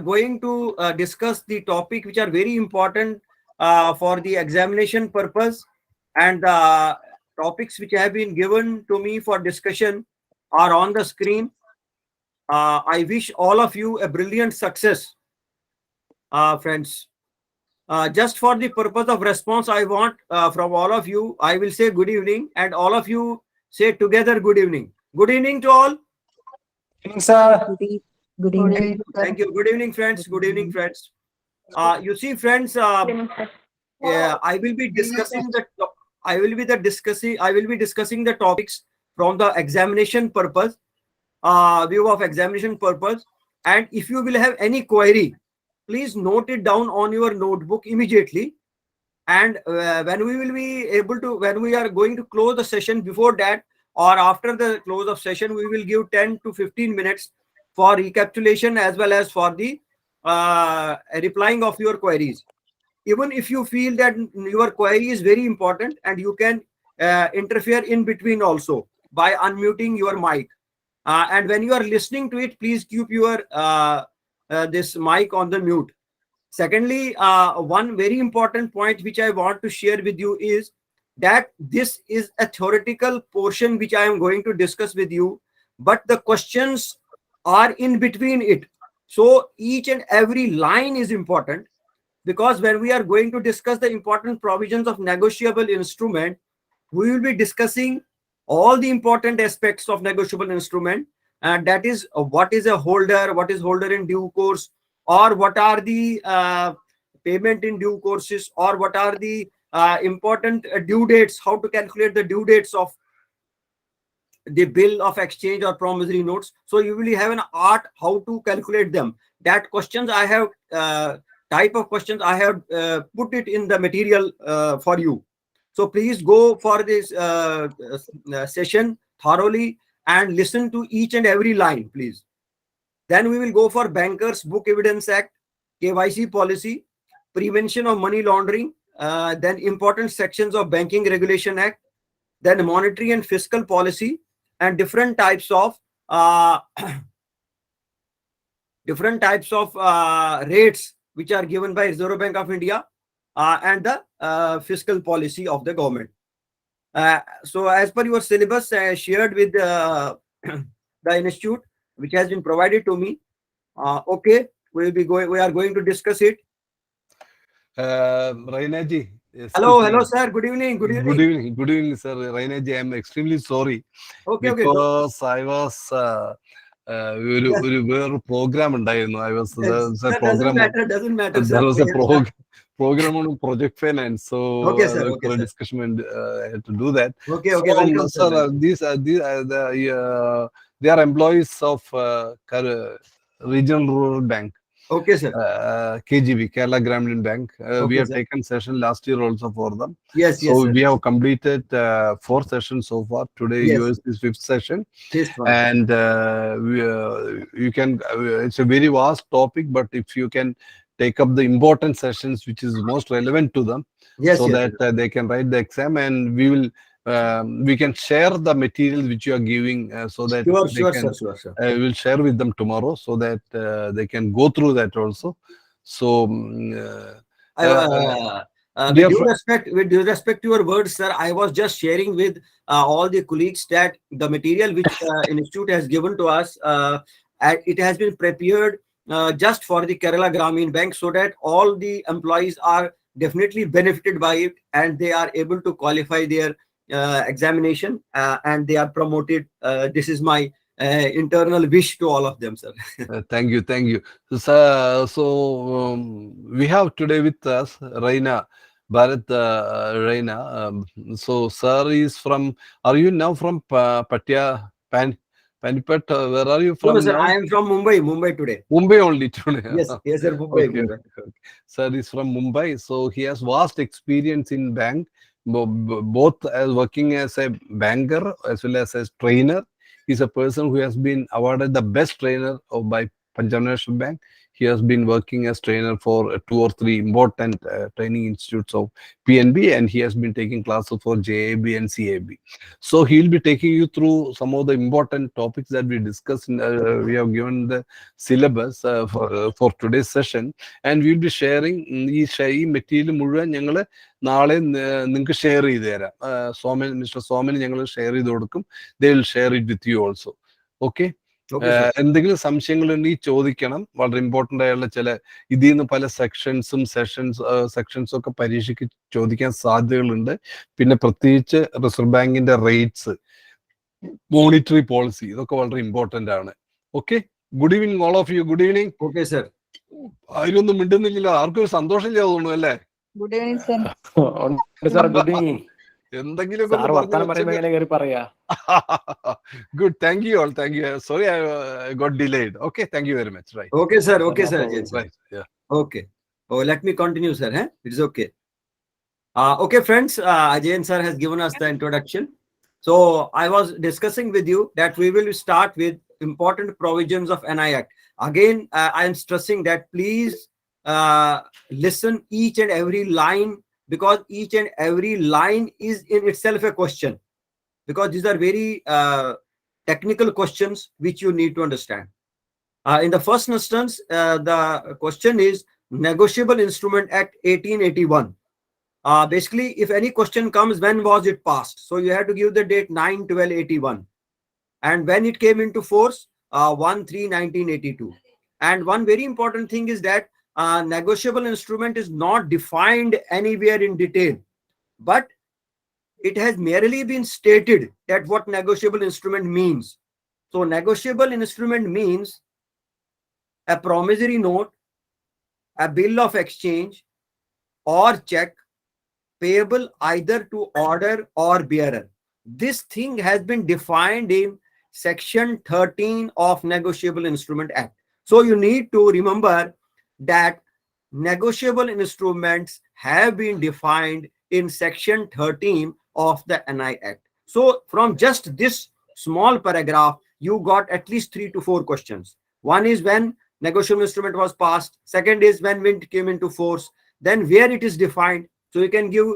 going to discuss the topic which are very important for the examination purpose, and the topics which have been given to me for discussion are on the screen. I wish all of you a brilliant success, friends. Just for the purpose of response, I want from all of you, I will say good evening, and all of you say together good evening. Good evening to all. Sir. Good evening. Thank you. Good evening, friends. Good evening, friends. You see, friends, I will be discussing the I will be discussing the topics from the examination purpose, view of examination purpose. And if you will have any query, please note it down on your notebook immediately. And when we are going to close the session, before that or after the close of session, we will give 10 to 15 minutes for recapitulation as well as for the replying of your queries. Even if you feel that your query is very important, and you can interfere in between also by unmuting your mic. And when you are listening to it, please keep your this mic on the mute. Secondly, one very important point which I want to share with you is that this is a theoretical portion which I am going to discuss with you, but the questions are in between it. So each and every line is important, because when we are going to discuss the important provisions of negotiable instrument, we will be discussing all the important aspects of negotiable instrument, and that is what is a holder, what is holder in due course, or what are the payment in due courses, or what are the important due dates, how to calculate the due dates of the bill of exchange or promissory notes. So you will have an art how to calculate them. That questions I have type of questions I have put it in the material for you. So please go for this session thoroughly and listen to each and every line, please. Then we will go for Bankers Book Evidence Act, KYC policy, prevention of money laundering, then important sections of Banking Regulation Act, then monetary and fiscal policy, and different types of rates which are given by Reserve Bank of India, and the fiscal policy of the government. So as per your syllabus shared with the institute, which has been provided to me, okay, we are going to discuss it. Raina ji. Hello, sir. Good evening. Good evening, sir. Raina ji, I am extremely sorry. Okay, because I was വേറെ programme ഉണ്ടായിരുന്നു. I was a program. Doesn't matter. There was a program on project finance, so okay, sir. For a discussion, and I had to do that. Okay, welcome, sir. They are employees of Regional Rural Bank. Okay, sir. KGB, Kerala Gramin Bank. We have sir. taken session last year also for them. Yes, so sir. we have completed 4 sessions so far. Today, yours is 5th session. And you can. It's a very vast topic, but if you can take up the important sessions which is most relevant to them, so that they can write the exam, and we can share the material which you are giving, so that I will share with them tomorrow, so that they can go through that also. So with due respect to your words, sir, I was just sharing with all the colleagues that the material which institute has given to us, it has been prepared just for the Kerala Gramin Bank, so that all the employees are definitely benefited by it, and they are able to qualify their examination, and they are promoted. This is my internal wish to all of them, sir. Thank you. So we have today with us Raina, Bharat Raina. So sir is from, are you now from Panipat? Where are you from? No, sir, I am from Mumbai today. Mumbai only today. Yes, sir. Mumbai. Sir is from Mumbai, so he has vast experience in bank, both as working as a banker as well as trainer. He's a person who has been awarded the best trainer by Punjab National Bank. He has been working as trainer for 2 or 3 important training institutes of PNB, and he has been taking classes for JAB and CAB. So he'll be taking you through some of the important topics that we discussed. We have given the syllabus for today's session, and we'll be sharing ഈ material മുഴുവൻ ഞങ്ങൾ നാളെ നിങ്ങൾക്ക് share ചെയ്ത് തരാം. Mister Soman ഞങ്ങൾ share ചെയ്ത് കൊടുക്കും. They will share it with you also. Okay, എന്തെങ്കിലും സംശയങ്ങൾ ഉണ്ടെങ്കിൽ ചോദിക്കണം. വളരെ ഇമ്പോർട്ടന്റ് ആയുള്ള ചില ഇതിൽ നിന്ന് പല സെക്ഷൻസും ഒക്കെ പരീക്ഷയ്ക്ക് ചോദിക്കാൻ സാധ്യതകളുണ്ട്. പിന്നെ പ്രത്യേകിച്ച് റിസർവ് ബാങ്കിന്റെ റേറ്റ്സ്, മോണിറ്ററി പോളിസി, ഇതൊക്കെ വളരെ ഇമ്പോർട്ടന്റ് ആണ്. Okay, good evening all of you. Good evening. Okay sir. ആരൊന്നും മിണ്ടുന്നില്ലല്ലോ, ആർക്കും ഒരു സന്തോഷമില്ല തോന്നുന്നു അല്ലേ? Good evening sir. Good evening. എന്തെങ്കിലുമൊക്കെ good, thank you all. Thank you. Sorry, I got delayed. Okay, thank you very much. Right. Okay sir. Okay sir. Right. Yeah. Okay. Oh, let me continue sir. It's okay. Okay friends, Ajayan sir has given us the introduction. So I was discussing with you that we will start with important provisions of NI Act. Again, I am stressing that please listen each and every line, because each and every line is in itself a question, because these are very technical questions which you need to understand. In the first instance, the question is Negotiable Instrument Act 1881. Basically, if any question comes, when was it passed? So you have to give the date 9/12/81, and when it came into force, 1/3/1982. And one very important thing is that negotiable instrument is not defined anywhere in detail, but it has merely been stated that what negotiable instrument means. So negotiable instrument means a promissory note, a bill of exchange, or check payable either to order or bearer. This thing has been defined in Section 13 of Negotiable Instrument Act. So you need to remember that negotiable instruments have been defined in Section 13 of the NI Act. So from just this small paragraph, you got at least 3 to 4 questions. One is when negotiable instrument was passed. Second is when it came into force. Then where it is defined. So you can give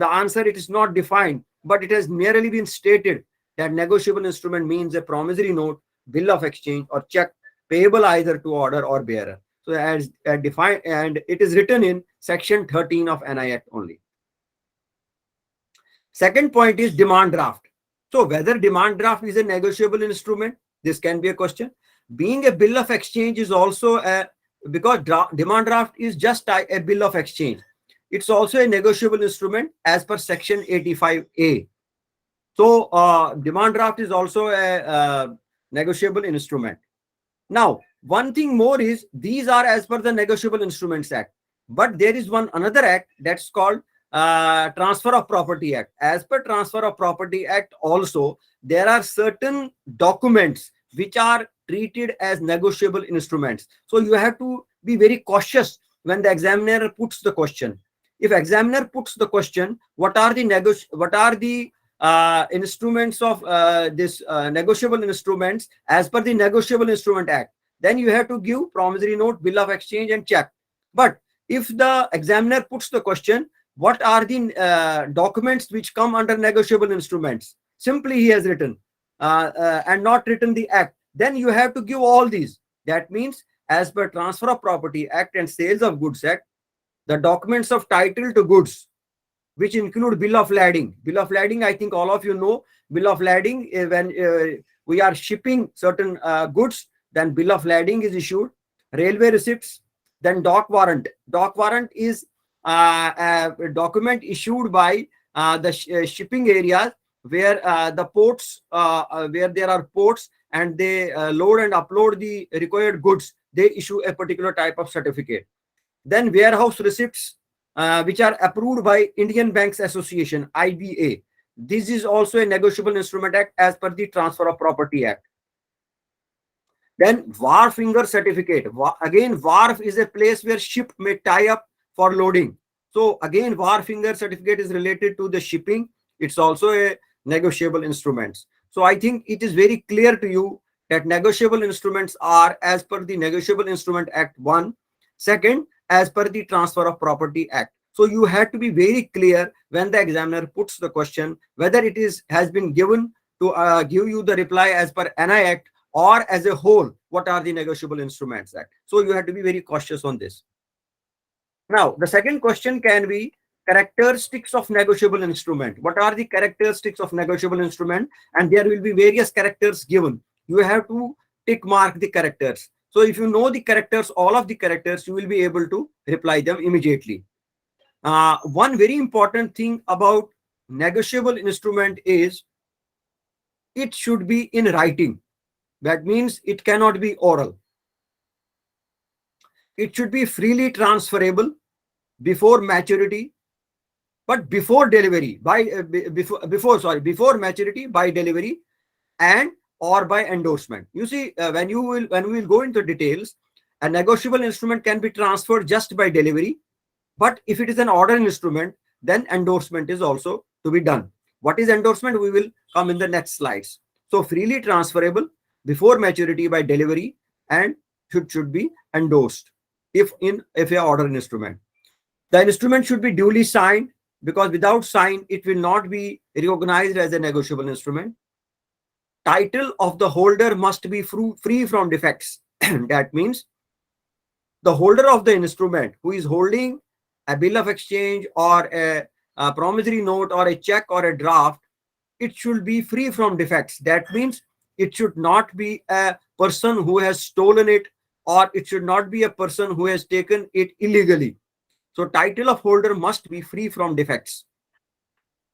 the answer, it is not defined, but it has merely been stated that negotiable instrument means a promissory note, bill of exchange, or check payable either to order or bearer. So as defined, and it is written in Section 13 of NI Act only. Second point is demand draft. So whether demand draft is a negotiable instrument, this can be a question. Being a bill of exchange is also because demand draft is just a bill of exchange. It's also a negotiable instrument as per Section 85A. So demand draft is also a negotiable instrument. Now, one thing more is these are as per the Negotiable Instruments Act, but there is another act that's called Transfer of Property Act. As per Transfer of Property Act also, there are certain documents which are treated as negotiable instruments. So you have to be very cautious when the examiner puts the question. If examiner puts the question, what are the instruments of this negotiable instruments as per the Negotiable Instrument Act, then you have to give promissory note, bill of exchange, and check. But if the examiner puts the question, what are the documents which come under negotiable instruments, simply he has written and not written the act, then you have to give all these. That means as per Transfer of Property Act and Sales of Goods Act, the documents of title to goods, which include bill of lading. Bill of lading, I think all of you know. Bill of lading, when we are shipping certain goods, then bill of lading is issued. Railway receipts, then dock warrant. Dock warrant is a document issued by the shipping areas where the ports, where there are ports and they load and upload the required goods, they issue a particular type of certificate. Then warehouse receipts, which are approved by Indian Banks Association, IBA. This is also a negotiable instrument act as per the Transfer of Property Act. Then wharf finger certificate. Again, wharf is a place where ship may tie up for loading. So again, wharf finger certificate is related to the shipping. It's also a negotiable instrument. So I think it is very clear to you that negotiable instruments are as per the Negotiable Instrument Act 1. Second, as per the Transfer of Property Act. So you have to be very clear when the examiner puts the question, whether it has been given to give you the reply as per NI Act or as a whole, what are the Negotiable Instruments Act. So you have to be very cautious on this. Now, the second question can be characteristics of negotiable instrument. What are the characteristics of negotiable instrument? And there will be various characters given. You have to tick mark the characters. So if you know the characters, all of the characters, you will be able to reply them immediately. One very important thing about negotiable instrument is it should be in writing. That means it cannot be oral. It should be freely transferable before maturity, but before delivery before maturity, by delivery, and or by endorsement. You see, when we will go into details, a negotiable instrument can be transferred just by delivery, but if it is an order instrument, then endorsement is also to be done. What is endorsement? We will come in the next slides. So freely transferable before maturity, by delivery, and should be endorsed if a order instrument. The instrument should be duly signed, because without sign, it will not be recognized as a negotiable instrument. Title of the holder must be free from defects. That means the holder of the instrument who is holding a bill of exchange or a promissory note or a check or a draft, it should be free from defects. That means it should not be a person who has stolen it, or it should not be a person who has taken it illegally. So title of holder must be free from defects.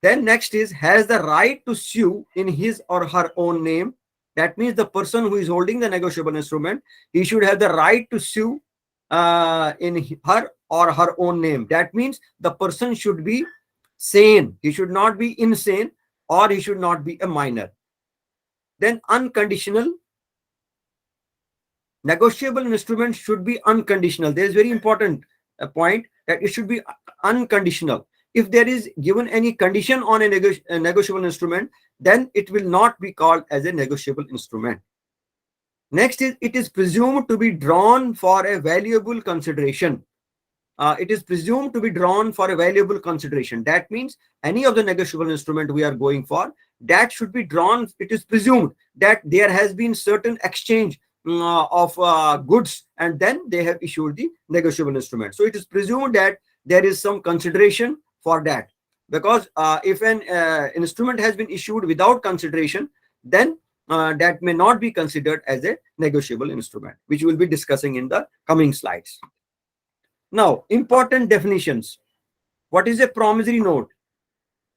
Then next is has the right to sue in his or her own name. That means the person who is holding the negotiable instrument, he should have the right to sue in her or her own name. That means the person should be sane. He should not be insane, or he should not be a minor. Then unconditional. Negotiable instrument should be unconditional. There is very important point that it should be unconditional. If there is given any condition on a negotiable instrument, then it will not be called as a negotiable instrument. Next is it is presumed to be drawn for a valuable consideration. It is presumed to be drawn for a valuable consideration. That means any of the negotiable instrument we are going for, that should be drawn. It is presumed that there has been certain exchange of goods, and then they have issued the negotiable instrument. So it is presumed that there is some consideration for that, because if an instrument has been issued without consideration, then that may not be considered as a negotiable instrument, which we will be discussing in the coming slides. Now, important definitions. What is a promissory note?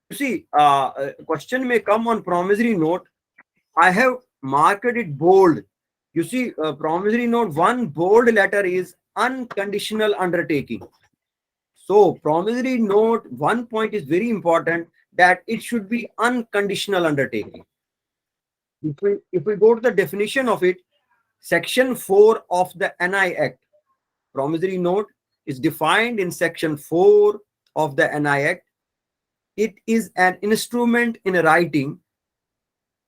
You see, a question may come on promissory note. I have marked it bold. You see, promissory note, one bold letter is unconditional undertaking. So promissory note, one point is very important, that it should be unconditional undertaking. If we go to the definition of it, Section 4 of the NI Act, promissory note is defined in Section 4 of the NI Act. It is an instrument in writing,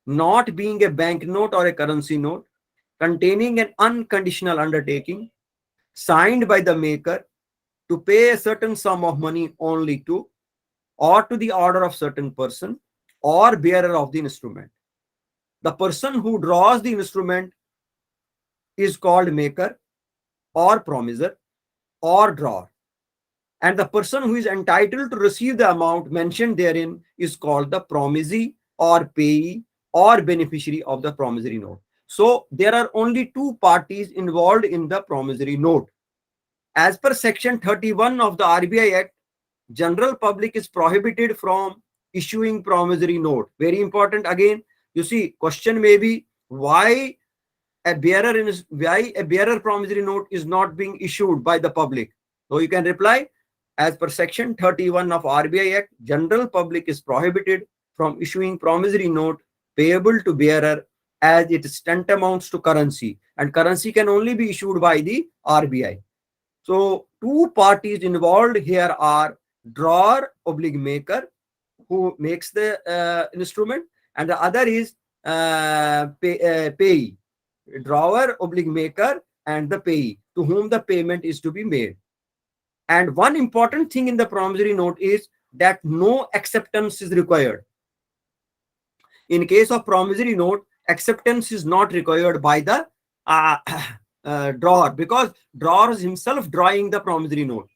not being a banknote or a currency note, containing an unconditional undertaking, signed by the maker to pay a certain sum of money only to or to the order of certain person or bearer of the instrument. The person who draws the instrument is called maker or promisor or drawer, and the person who is entitled to receive the amount mentioned therein is called the promisee or payee or beneficiary of the promissory note. So there are only two parties involved in the promissory note. As per Section 31 of the RBI Act, general public is prohibited from issuing promissory note. Very important again. You see, question may be why a bearer promissory note is not being issued by the public. So you can reply, as per Section 31 of RBI Act, general public is prohibited from issuing promissory note payable to bearer, as it is tantamounts to currency, and currency can only be issued by the RBI. So two parties involved here are drawer oblique maker, who makes the instrument, and the other is payee. drawer oblique maker and the payee to whom the payment is to be made. And one important thing in the promissory note is that no acceptance is required. In case of promissory note, acceptance is not required by the drawer, because drawer is himself drawing the promissory note.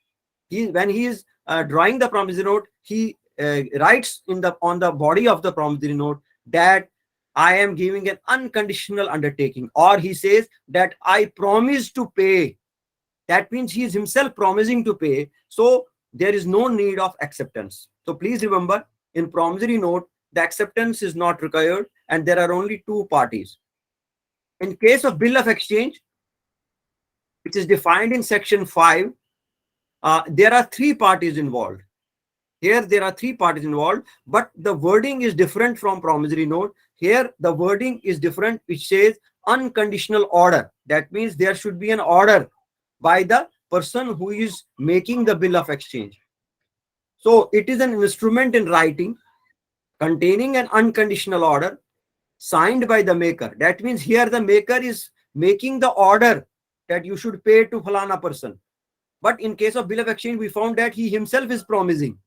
When he is drawing the promissory note, he writes on the body of the promissory note that I am giving an unconditional undertaking, or he says that I promise to pay. That means he is himself promising to pay. So there is no need of acceptance. So please remember, in promissory note, the acceptance is not required and there are only two parties. In case of bill of exchange, which is defined in section 5, there are three parties involved. Here there are three parties involved, but the wording is different from promissory note. Here the wording is different, which says unconditional order. That means there should be an order by the person who is making the bill of exchange. So it is an instrument in writing containing an unconditional order signed by the maker. That means here the maker is making the order that you should pay to Falana person. But in case of bill of exchange, we found that he himself is promising.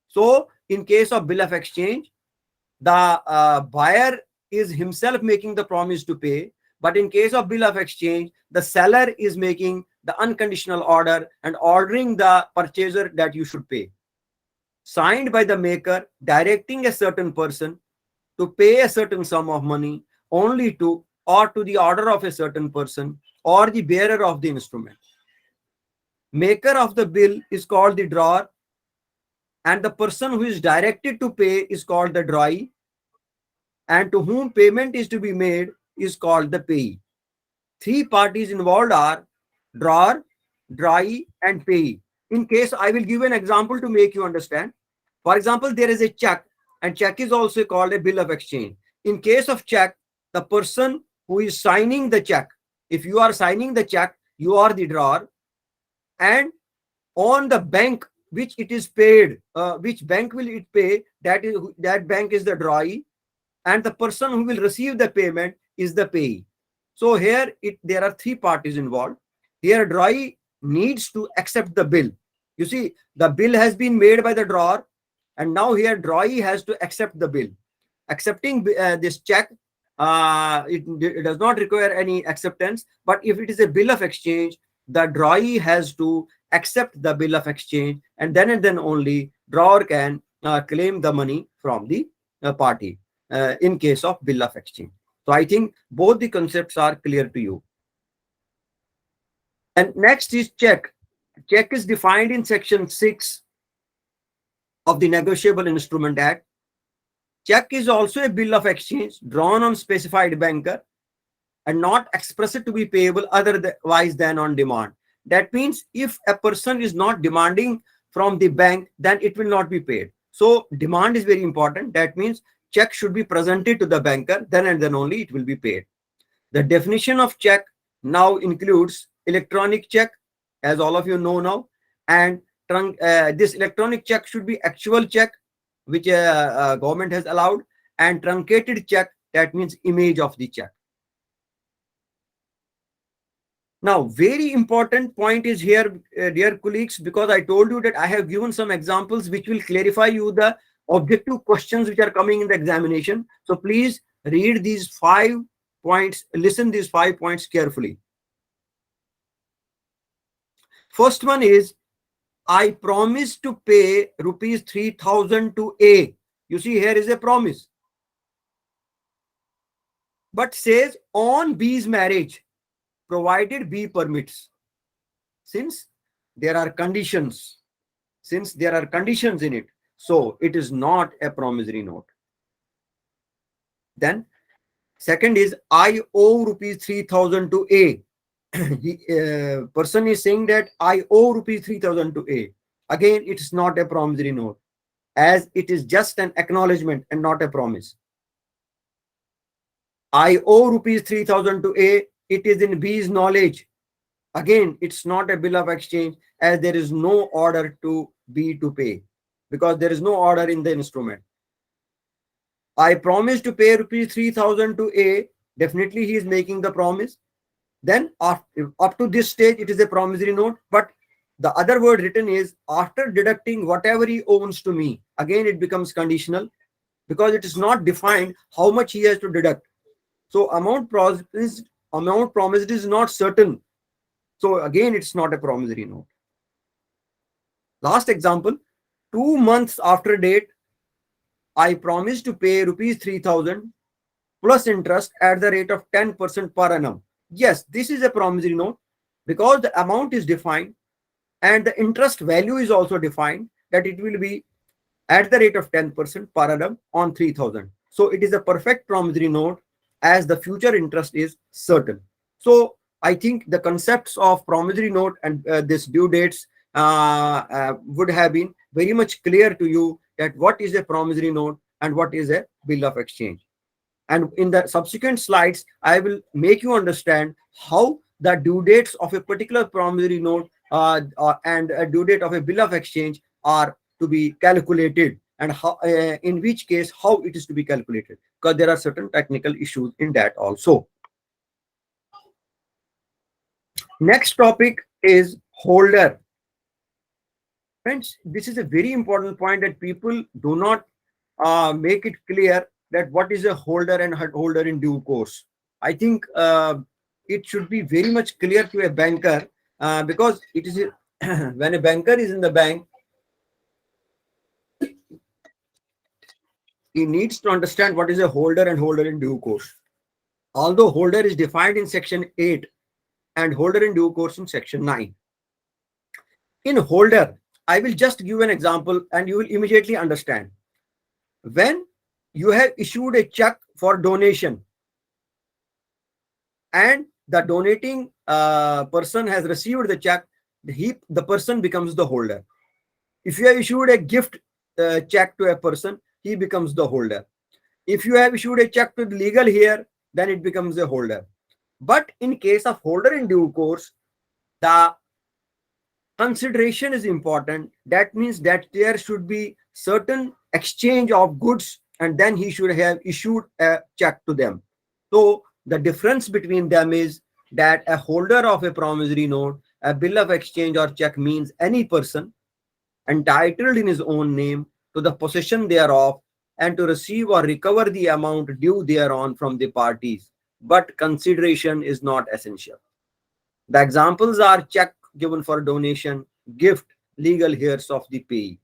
So in case of bill of exchange, the buyer is himself making the promise to pay. But in case of bill of exchange, the seller is making the unconditional order and ordering the purchaser that you should pay. Signed by the maker, directing a certain person to pay a certain sum of money only to or to the order of a certain person or the bearer of the instrument. Maker of the bill is called the drawer, and the person who is directed to pay is called the drawee, and to whom payment is to be made is called the payee. Three parties involved are drawer, drawee, and payee. In case, I will give an example to make you understand. For example, there is a check, and check is also called a bill of exchange. In case of check, the person who is signing the check, if you are signing the check, you are the drawer, and on the bank which it is paid, which bank will it pay, that bank is the drawee, and the person who will receive the payment is the payee. So here there are three parties involved. Here drawee needs to accept the bill. You see, the bill has been made by the drawer, and now here drawee has to accept the bill. Accepting this check, it does not require any acceptance, but if it is a bill of exchange, the drawee has to accept the bill of exchange, and then only drawer can claim the money from the party in case of bill of exchange. So I think both the concepts are clear to you. And next is check. Check is defined in section 6 of the Negotiable Instrument Act. Check is also a bill of exchange drawn on specified banker and not expressed to be payable otherwise than on demand. That means if a person is not demanding from the bank, then it will not be paid. So demand is very important. That means check should be presented to the banker, then and then only it will be paid. The definition of check now includes electronic check, as all of you know now, and this electronic check should be actual check, which government has allowed, and truncated check, that means image of the check. Now, very important point is here, dear colleagues, because I told you that I have given some examples which will clarify you the objective questions which are coming in the examination. So please read these 5 points, listen these 5 points carefully. First one is, I promise to pay rupees 3,000 to A. You see, here is a promise, but says on B's marriage, provided B permits. Since there are conditions in it, so it is not a promissory note. Then second is, I owe rupees 3,000 to A. Person is saying that I owe rupees 3,000 to A. Again, it is not a promissory note, as it is just an acknowledgement and not a promise. I owe rupees 3,000 to A. It is in B's knowledge. Again, it's not a bill of exchange, as there is no order to B to pay, because there is no order in the instrument. I promise to pay rupees 3,000 to A. definitely he is making the promise. Then up to this stage, it is a promissory note. But the other word written is after deducting whatever he owns to me. Again, it becomes conditional because it is not defined how much he has to deduct. So amount promised is not certain. So again, it's not a promissory note. Last example, 2 months after date, I promise to pay rupees 3,000 plus interest at the rate of 10% per annum. Yes, this is a promissory note because the amount is defined and the interest value is also defined, that it will be at the rate of 10% per annum on 3,000. So it is a perfect promissory note as the future interest is certain. So I think the concepts of promissory note and this due dates would have been very much clear to you, that what is a promissory note and what is a bill of exchange. And in the subsequent slides, I will make you understand how the due dates of a particular promissory note and a due date of a bill of exchange are to be calculated, and how, in which case, how it is to be calculated, because there are certain technical issues in that also. Next topic is holder. Friends, this is a very important point that people do not make it clear, that what is a holder and holder in due course. I think it should be very much clear to a banker, because it is when a banker is in the bank, he needs to understand what is a holder and holder in due course. Although holder is defined in section 8 and holder in due course in section 9. In holder, I will just give an example and you will immediately understand. When you have issued a check for donation and the donating person has received the check, the person becomes the holder. If you have issued a gift check to a person, he becomes the holder. If you have issued a check to the legal here, then it becomes a holder. But in case of holder in due course, the consideration is important. That means that there should be certain exchange of goods, and then he should have issued a check to them. So the difference between them is that a holder of a promissory note, a bill of exchange or check means any person entitled in his own name to the possession thereof and to receive or recover the amount due thereon from the parties. But consideration is not essential. The examples are check given for donation, gift, legal heirs of the payee.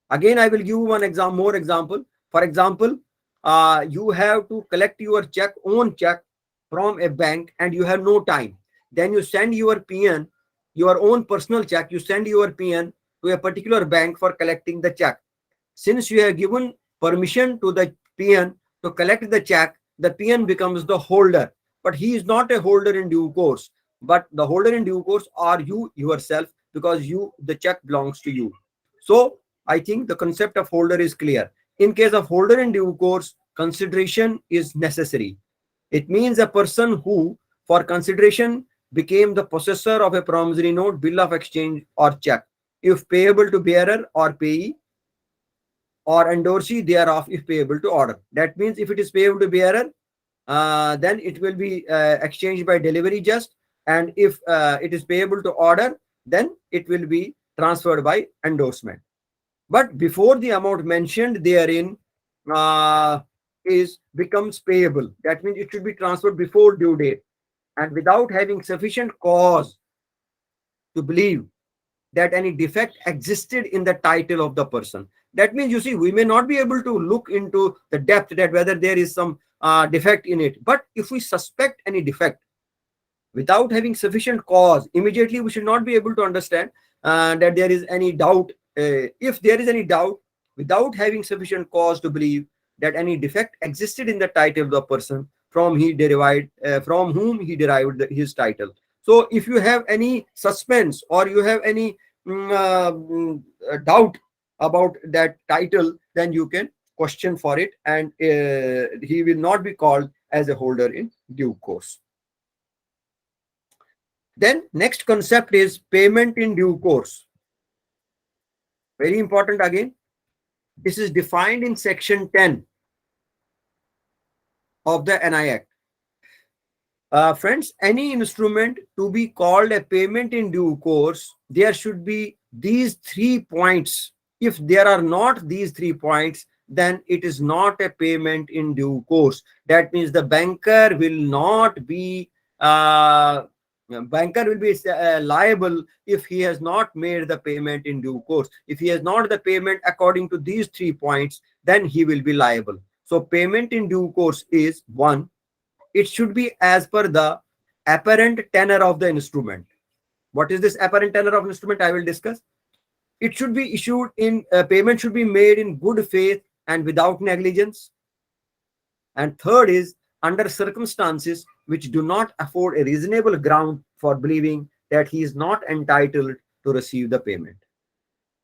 Again, I will give one more example. For example, you have to collect your own check from a bank and you have no time. Then you send your PN, your own personal check, you send your PN to a particular bank for collecting the check. Since you have given permission to the PN to collect the check, the PN becomes the holder. But he is not a holder in due course. But the holder in due course are you yourself, because the check belongs to you. So I think the concept of holder is clear. In case of holder in due course, consideration is necessary. It means a person who, for consideration, became the possessor of a promissory note, bill of exchange, or check, if payable to bearer or payee, or endorsee thereof if payable to order. That means if it is payable to bearer, then it will be exchanged by delivery just, and if it is payable to order, then it will be transferred by endorsement. But before the amount mentioned therein becomes payable, that means it should be transferred before due date and without having sufficient cause to believe that any defect existed in the title of the person. That means, you see, we may not be able to look into the depth that whether there is some defect in it. But if we suspect any defect without having sufficient cause, immediately we should not be able to understand that there is any doubt. If there is any doubt, without having sufficient cause to believe that any defect existed in the title of the person from whom he derived his title. So if you have any suspense or you have any doubt about that title, then you can question for it, and he will not be called as a holder in due course. Then next concept is payment in due course. Very important again. This is defined in section 10 of the NI Act. Friends, any instrument to be called a payment in due course, there should be these 3 points. If there are not these 3 points, then it is not a payment in due course. That means the banker will not be liable if he has not made the payment in due course. If he has not the payment according to these 3 points, then he will be liable. So payment in due course is: 1, it should be as per the apparent tenor of the instrument. What is this apparent tenor of instrument? I will discuss. It should be issued in payment should be made in good faith and without negligence. And third is under circumstances which do not afford a reasonable ground for believing that he is not entitled to receive the payment.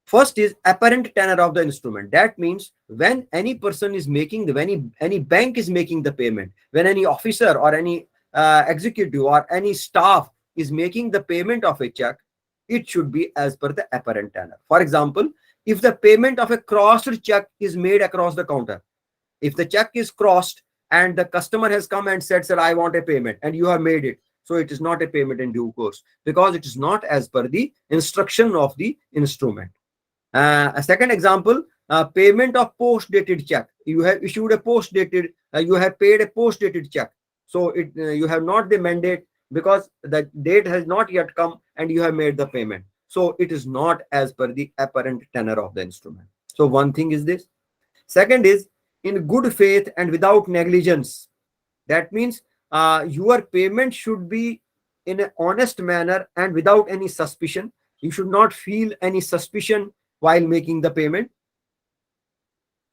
First is apparent tenor of the instrument. That means when any person is making when any bank is making the payment, when any officer or any executive or any staff is making the payment of a check, it should be as per the apparent tenor. For example, if the payment of a crossed check is made across the counter, if the check is crossed and the customer has come and said, sir, I want a payment, and you have made it, so it is not a payment in due course because it is not as per the instruction of the instrument. A second example, payment of post-dated check. You have issued a post-dated, you have paid a post-dated check. So you have not the mandate because the date has not yet come and you have made the payment. So it is not as per the apparent tenor of the instrument. So one thing is this. Second is in good faith and without negligence. That means your payment should be in an honest manner and without any suspicion. You should not feel any suspicion while making the payment.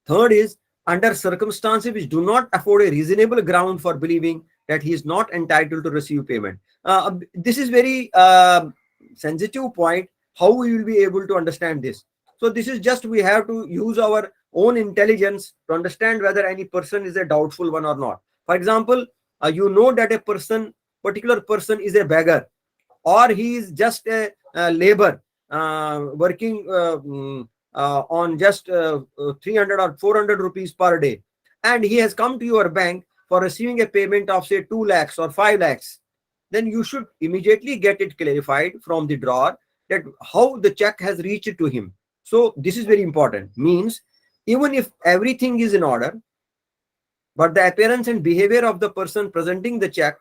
Third is under circumstances which do not afford a reasonable ground for believing that he is not entitled to receive payment. This is very sensitive point. How we will be able to understand this? So this is just we have to use our own intelligence to understand whether any person is a doubtful one or not. For example, you know that a particular person is a beggar, or he is just a labor working on just 300 or 400 rupees per day, and he has come to your bank for receiving a payment of say 2 lakhs or 5 lakhs, then you should immediately get it clarified from the drawer that how the check has reached to him. So this is very important. Means even if everything is in order, but the appearance and behavior of the person presenting the check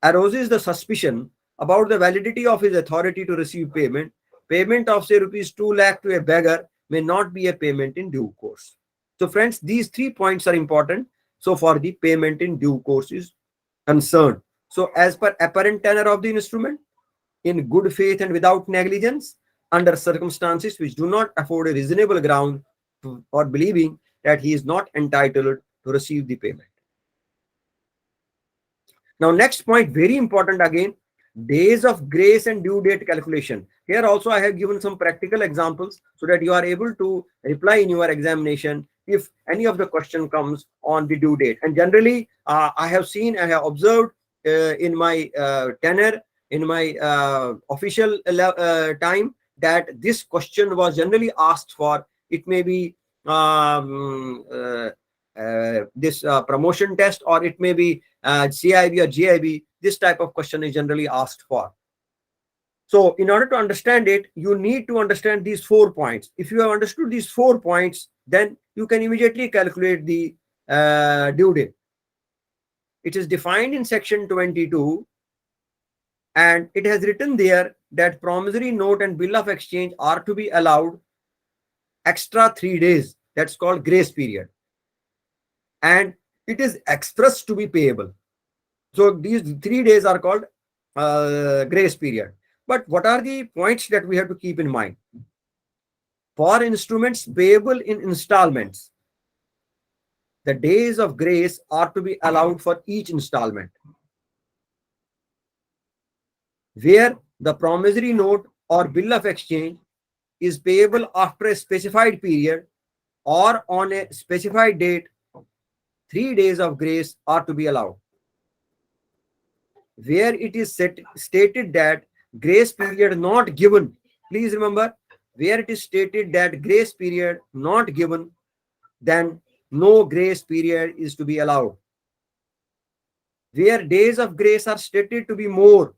arouses the suspicion about the validity of his authority to receive payment, payment of say rupees 2 lakh to a beggar may not be a payment in due course. So friends, these 3 points are important. So for the payment in due course is concerned. So as per apparent tenor of the instrument, in good faith and without negligence, under circumstances which do not afford a reasonable ground for believing that he is not entitled to receive the payment. Now next point, very important again, days of grace and due date calculation. Here also I have given some practical examples so that you are able to reply in your examination if any of the question comes on the due date. And generally I have seen, I have observed in my tenure, in my official time, that this question was generally asked for. It may be this promotion test, or it may be CIB or GIB. This type of question is generally asked for. So in order to understand it, you need to understand these 4 points. If you have understood these 4 points, then you can immediately calculate the due date. It is defined in section 22, and it has written there that promissory note and bill of exchange are to be allowed extra 3 days. That's called grace period. And it is expressed to be payable. So these 3 days are called grace period. But what are the points that we have to keep in mind? For instruments payable in installments, the days of grace are to be allowed for each installment, where the promissory note or bill of exchange is payable after a specified period or on a specified date. 3 days of grace are to be allowed. Where it is stated that grace period not given, please remember, where it is stated that grace period not given, then no grace period is to be allowed. where days of grace are stated to be more,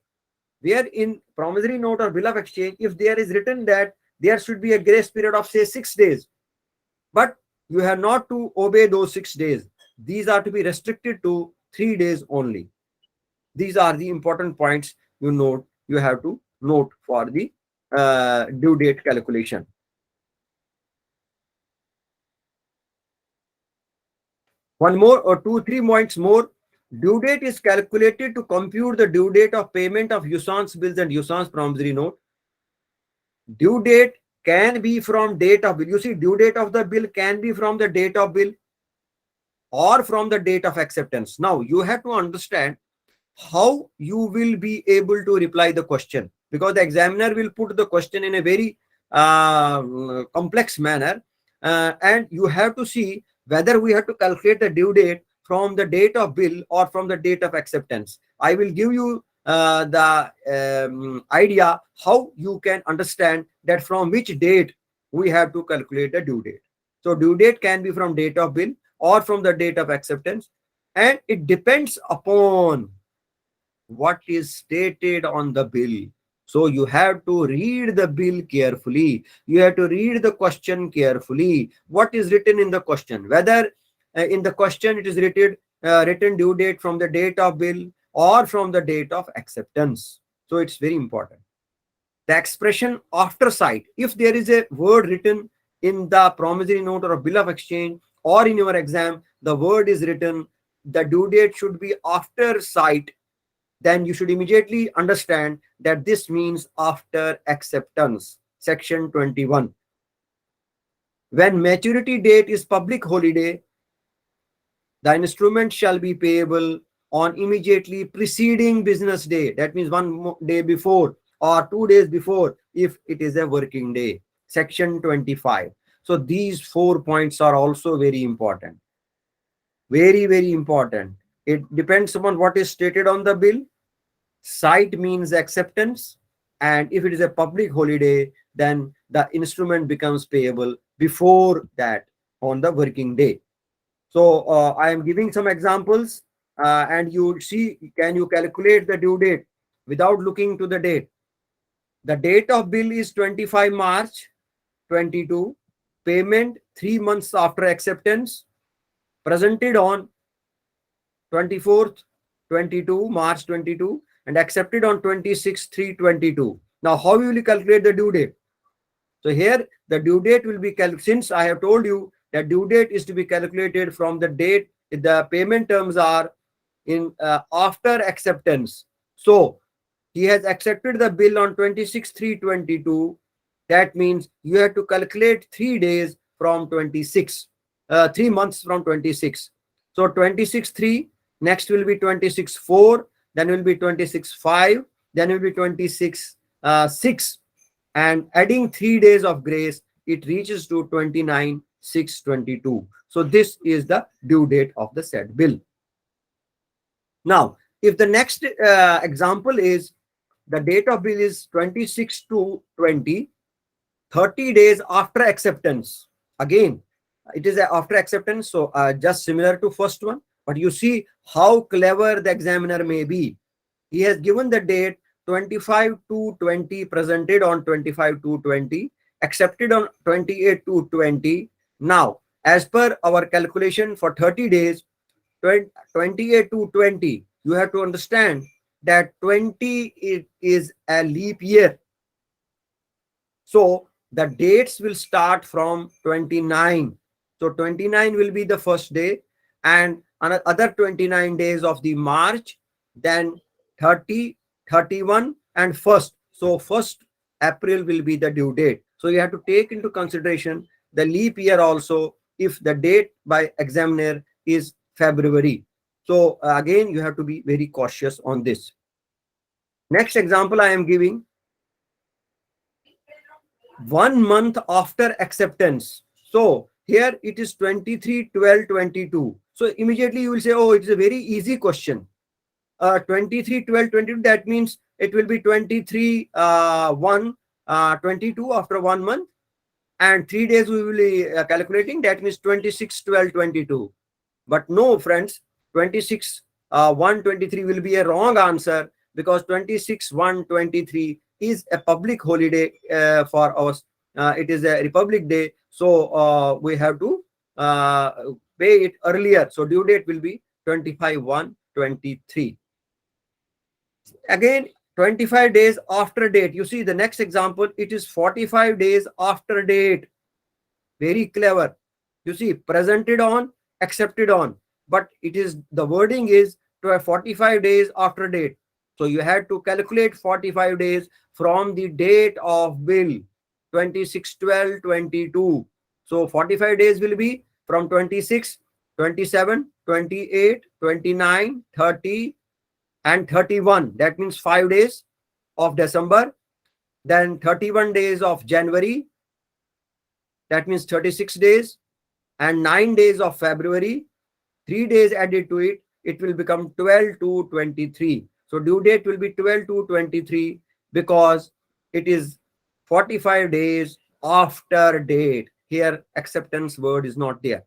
where in promissory note or bill of exchange, if there is written that there should be a grace period of say 6 days, but you have not to obey those 6 days. These are to be restricted to 3 days only. These are the important points you have to note for the due date calculation. One more or 2-3 points more. Due date is calculated to compute the due date of payment of usance bills and usance promissory note. Due date can be from date of bill. You see, due date of the bill can be from the date of bill or from the date of acceptance. Now, you have to understand how you will be able to reply the question, because the examiner will put the question in a very complex manner, and you have to see whether we have to calculate the due date from the date of bill or from the date of acceptance. I will give you the idea how you can understand that from which date we have to calculate the due date. So due date can be from date of bill or from the date of acceptance, and it depends upon what is stated on the bill. So you have to read the bill carefully. You have to read the question carefully. What is written in the question? Whether in the question it is written due date from the date of bill or from the date of acceptance. So it's very important. The expression after sight, if there is a word written in the promissory note or a bill of exchange or in your exam, the word is written, the due date should be after sight, then you should immediately understand that this means after acceptance. Section 21. When maturity date is public holiday, the instrument shall be payable on immediately preceding business day. That means 1 day before or 2 days before if it is a working day. Section 25. So these 4 points are also very important. Very, very important. It depends upon what is stated on the bill. Sight means acceptance, and if it is a public holiday, then the instrument becomes payable before that on the working day. So I am giving some examples, and you see, can you calculate the due date without looking to the date? The date of bill is 25 March 22. Payment 3 months after acceptance, presented on 24th 22 March 22 and accepted on 26/3/22. Now, how will you calculate the due date? So here the due date will be since I have told you that due date is to be calculated from the date the payment terms are in after acceptance. So he has accepted the bill on 26/3/22. That means you have to calculate 3 days from 26, 3 months from 26. So 26/3, next will be 26/4, then will be 26/5, then will be 26/6, and adding 3 days of grace, it reaches to 29/6/22. So this is the due date of the said bill. Now, if the next example is the date of bill is 26/2/20, 30 days after acceptance. Again, it is after acceptance, so just similar to first one. But you see how clever the examiner may be. He has given the date 25/2/20, presented on 25/2/20, accepted on 28/2/20. Now, as per our calculation for 30 days, 28/2/20, you have to understand that 20 is a leap year. So the dates will start from 29. So 29 will be the first day, and another 29 days of the March, then 30, 31, and 1st. So 1st April will be the due date. So you have to take into consideration the leap year also if the date by examiner is February. So again, you have to be very cautious on this. Next example I am giving. 1 month after acceptance. So here it is 23/12/22. So immediately you will say, oh, it's a very easy question. 23/12/22, that means it will be 23/1/22 after 1 month, and 3 days we will be calculating, that means 26/12/22. But no, friends, 26 1/23 will be a wrong answer, because 26/1/23 is a public holiday for us. It is a Republic Day, so we have to pay it earlier. So due date will be 25/1/23. Again, 25 days after date. You see the next example, it is 45 days after date. Very clever. You see, presented on, accepted on, but it is, the wording is to have 45 days after date. So you had to calculate 45 days from the date of bill, 26/12/22. So 45 days will be from 26, 27, 28, 29, 30 and 31. That means 5 days of December, then 31 days of January, that means 36 days, and 9 days of February, 3 days added to it, it will become 12/2/23. So due date will be 12/2/23, because it is 45 days after date. Here acceptance word is not there.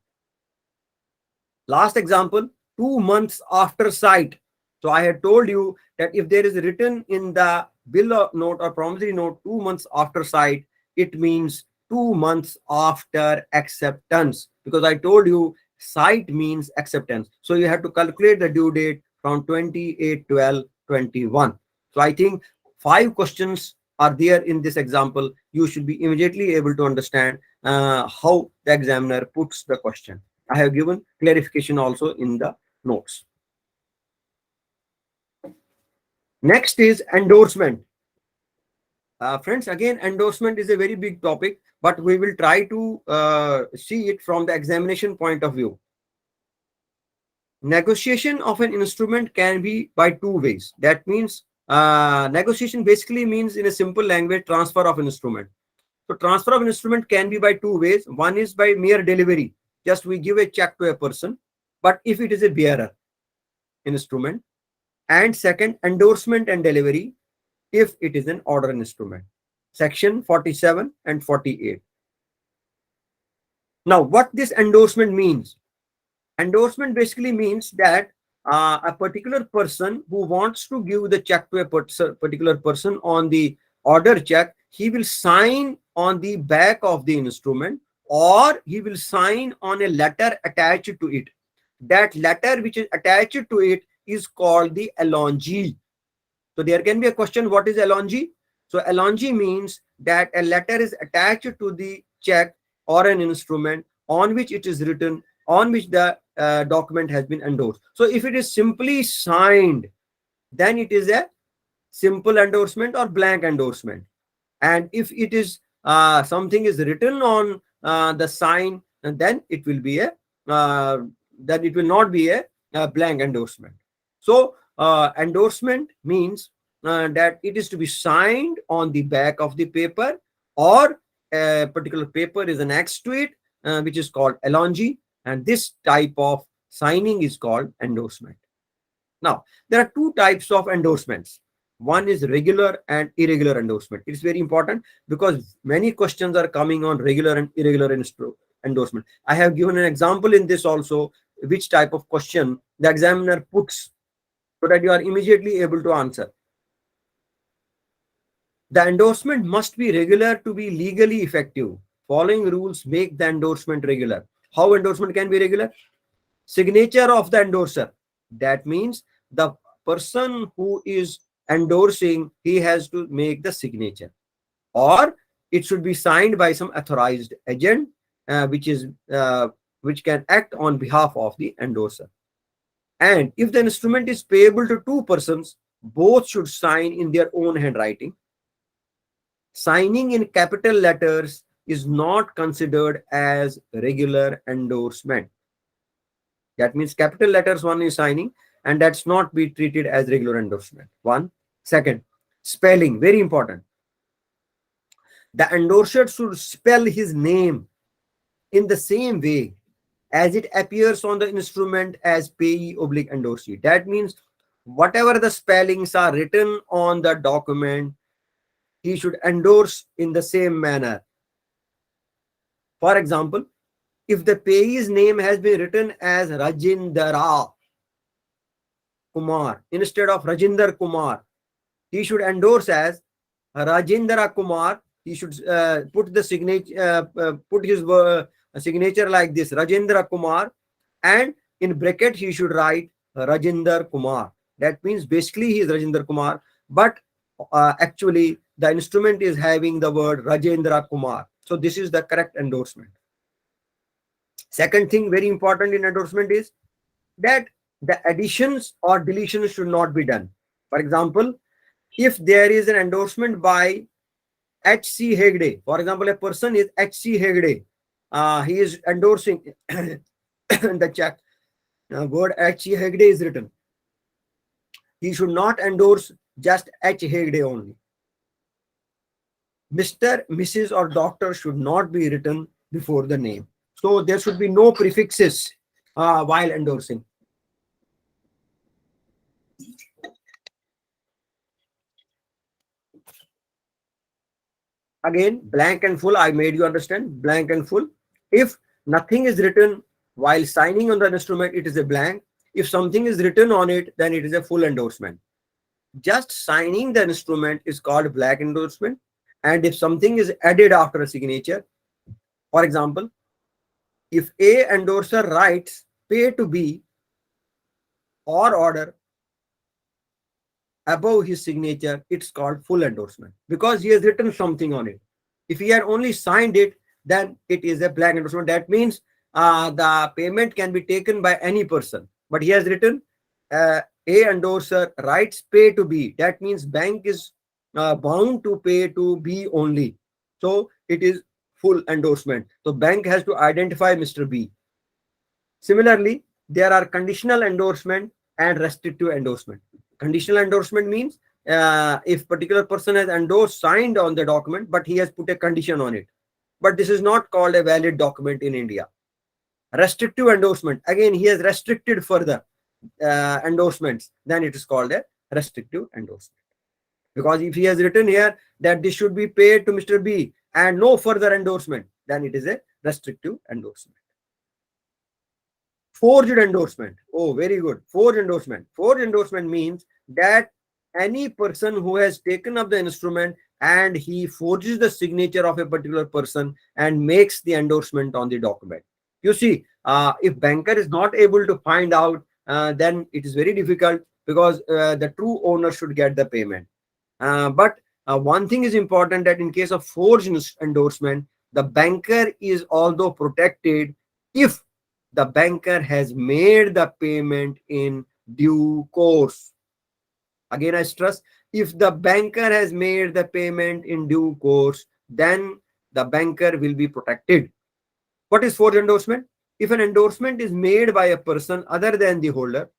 Last example, 2 months after sight. So I had told you that if there is written in the bill of note or promissory note 2 months after sight, it means 2 months after acceptance, because I told you sight means acceptance. So you have to calculate the due date from 28/12/21. So I think 5 questions are there in this example. You should be immediately able to understand how the examiner puts the question. I have given clarification also in the notes. Next is endorsement. Friends, again, endorsement is a very big topic, but we will try to see it from the examination point of view. Negotiation of an instrument can be by 2 ways. That means negotiation basically means, in a simple language, transfer of an instrument. So transfer of an instrument can be by 2 ways. One is by mere delivery. Just we give a check to a person, but if it is a bearer instrument. And second, endorsement and delivery if it is an order instrument. Section 47 and 48. Now, what this endorsement means? Endorsement basically means that a particular person who wants to give the check to a particular person on the order check, he will sign on the back of the instrument, or he will sign on a letter attached to it. That letter which is attached to it is called the allonge. So there can be a question, what is allonge? So allonge means that a letter is attached to the check or an instrument on which it is written, on which the document has been endorsed. So if it is simply signed, then it is a simple endorsement or blank endorsement. And if it is something is written on the sign, and then it will be a then it will not be a blank endorsement. So endorsement means that it is to be signed on the back of the paper, or a particular paper is annexed to it, which is called allonge, and this type of signing is called endorsement. Now, there are 2 types of endorsements. One is regular and irregular endorsement. It's very important because many questions are coming on regular and irregular endorsement. I have given an example in this also, which type of question the examiner puts, so that you are immediately able to answer. The endorsement must be regular to be legally effective. Following rules make the endorsement regular. How endorsement can be regular? Signature of the endorser. That means the person who is endorsing, he has to make the signature, or it should be signed by some authorized agent, which can act on behalf of the endorser. And if the instrument is payable to 2 persons, both should sign in their own handwriting. Signing in capital letters is not considered as regular endorsement. That means capital letters one is signing, and that's not be treated as regular endorsement. One. Second, spelling, very important. The endorser should spell his name in the same way as it appears on the instrument as payee/endorsee. That means whatever the spellings are written on the document, he should endorse in the same manner. For example, if the payee's name has been written as Rajindra, Kumar. Instead of Rajinder Kumar, he should endorse as Rajendra Kumar. He should put the signature, put his signature like this, Rajendra Kumar, and in bracket he should write Rajinder Kumar. That means basically he is Rajinder Kumar, but actually the instrument is having the word Rajendra Kumar. So this is the correct endorsement. Second thing very important in endorsement is that the additions or deletions should not be done. For example, if there is an endorsement by H.C. Hegde, for example, a person is H.C. Hegde, he is endorsing the check, word H.C. Hegde is written. He should not endorse just H. Hegde only. Mr., Mrs. or Doctor should not be written before the name. So there should be no prefixes while endorsing. Again, blank and full, I made you understand, blank and full. If nothing is written while signing on the instrument, it is a blank. If something is written on it, then it is a full endorsement. Just signing the instrument is called blank endorsement. And if something is added after a signature, for example, if A endorser writes pay to B or order above his signature, it's called full endorsement because he has written something on it. If he had only signed it, then it is a blank endorsement. That means the payment can be taken by any person, but he has written A endorser writes pay to B. That means bank is bound to pay to B only. So it is full endorsement. So bank has to identify Mr. B. Similarly, there are conditional endorsement and restrictive endorsement. Conditional endorsement means if particular person has endorsed, signed on the document, but he has put a condition on it. But this is not called a valid document in India. Restrictive endorsement, again, he has restricted further endorsements, then it is called a restrictive endorsement. Because if he has written here that this should be paid to Mr. B and no further endorsement, then it is a restrictive endorsement. Forged endorsement. Oh, very good. Forged endorsement. Forged endorsement means that any person who has taken up the instrument and he forges the signature of a particular person and makes the endorsement on the document. You see, if banker is not able to find out, then it is very difficult because the true owner should get the payment. But one thing is important, that in case of forged endorsement, the banker is also protected if the banker has made the payment in due course. Again, I stress, if the banker has made the payment in due course, then the banker will be protected. What is forged endorsement? If an endorsement is made by a person other than the holder,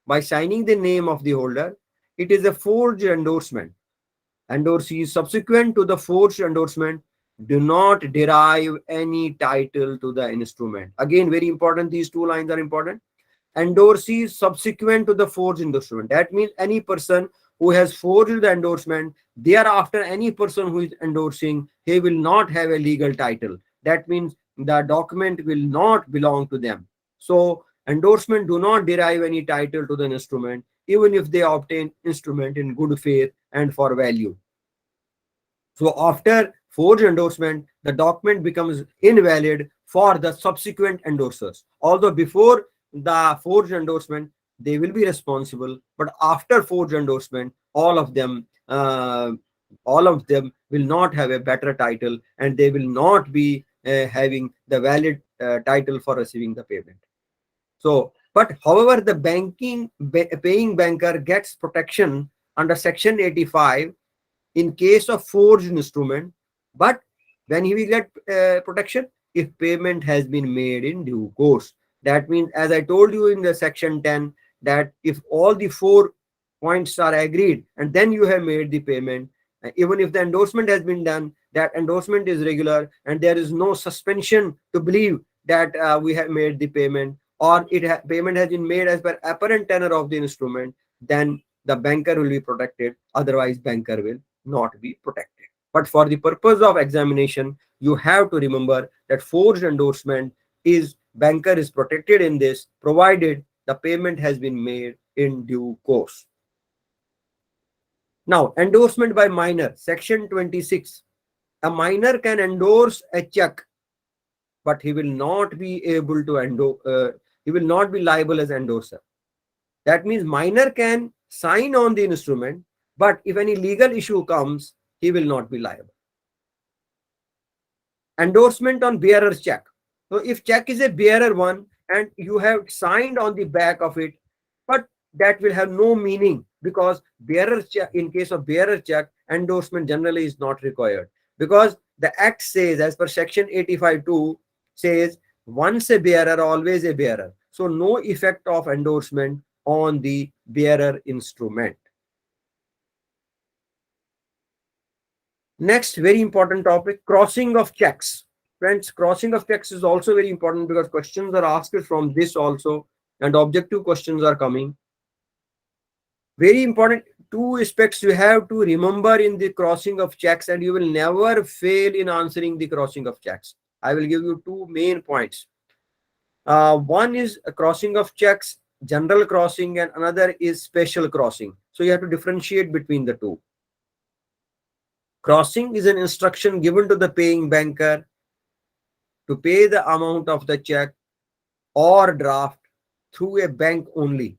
by signing the name of the holder, it is a forged endorsement. Endorsees subsequent to the forged endorsement do not derive any title to the instrument. Again, very important, these two lines are important. Endorsees subsequent to the forged endorsement. That means any person who has forged the endorsement, thereafter any person who is endorsing, he will not have a legal title. That means the document will not belong to them. So endorsement do not derive any title to the instrument, even if they obtain instrument in good faith and for value. So after forged endorsement, the document becomes invalid for the subsequent endorsers. Although before the forged endorsement, they will be responsible, but after forged endorsement, all of them will not have a better title, and they will not be having the valid title for receiving the payment. So, but however, the paying banker gets protection under Section 85 in case of forged instrument, but when he will get protection if payment has been made in due course. That means, as I told you in the Section 10, that if all the 4 points are agreed and then you have made the payment, even if the endorsement has been done, that endorsement is regular and there is no suspension to believe that we have made the payment, or payment has been made as per apparent tenor of the instrument, then the banker will be protected. Otherwise, banker will not be protected. But for the purpose of examination, you have to remember that forged endorsement is, banker is protected in this, provided the payment has been made in due course. Now, endorsement by minor, section 26. A minor can endorse a check, but he will not be able to he will not be liable as endorser. That means minor can sign on the instrument, but if any legal issue comes, he will not be liable. Endorsement on bearer's check. So if check is a bearer one and you have signed on the back of it, but that will have no meaning, because bearer check, in case of bearer check, endorsement generally is not required, because the act says, as per section 85(2), says once a bearer, always a bearer. So no effect of endorsement on the bearer instrument. Next, very important topic, crossing of checks. Friends, crossing of checks is also very important, because questions are asked from this also, and objective questions are coming. Very important, two aspects you have to remember in the crossing of checks, and you will never fail in answering the crossing of checks. I will give you two main points. One is a crossing of checks, general crossing, and another is special crossing. So you have to differentiate between the two. Crossing is an instruction given to the paying banker to pay the amount of the check or draft through a bank only.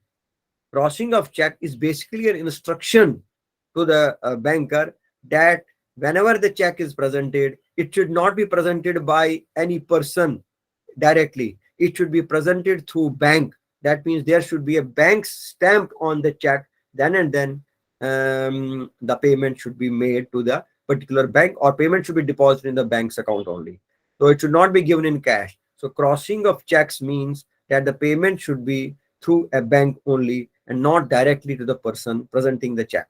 Crossing of check is basically an instruction to the banker that whenever the check is presented, it should not be presented by any person directly. It should be presented through bank. That means there should be a bank stamp on the check. Then and then the payment should be made to the particular bank, or payment should be deposited in the bank's account only. So it should not be given in cash. So crossing of checks means that the payment should be through a bank only and not directly to the person presenting the check.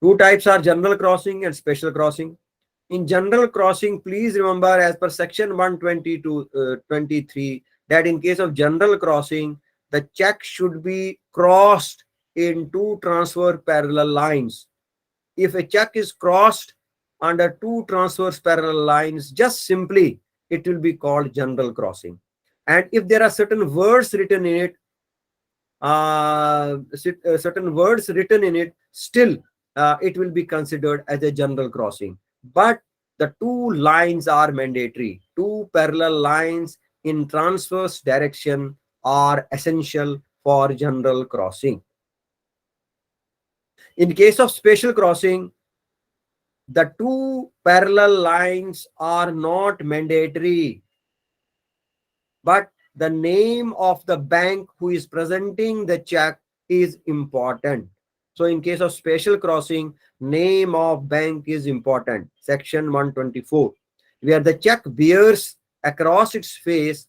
Two types are general crossing and special crossing. In general crossing, please remember, as per section 122(23), that in case of general crossing, the check should be crossed in two transfer parallel lines. If a check is crossed under two transverse parallel lines, just simply it will be called general crossing. And if there are certain words written in it, still it will be considered as a general crossing. But the two lines are mandatory. Two parallel lines in transverse direction are essential for general crossing. In case of special crossing, the two parallel lines are not mandatory, but the name of the bank who is presenting the check is important. So in case of special crossing, name of bank is important. Section 124, where the check bears across its face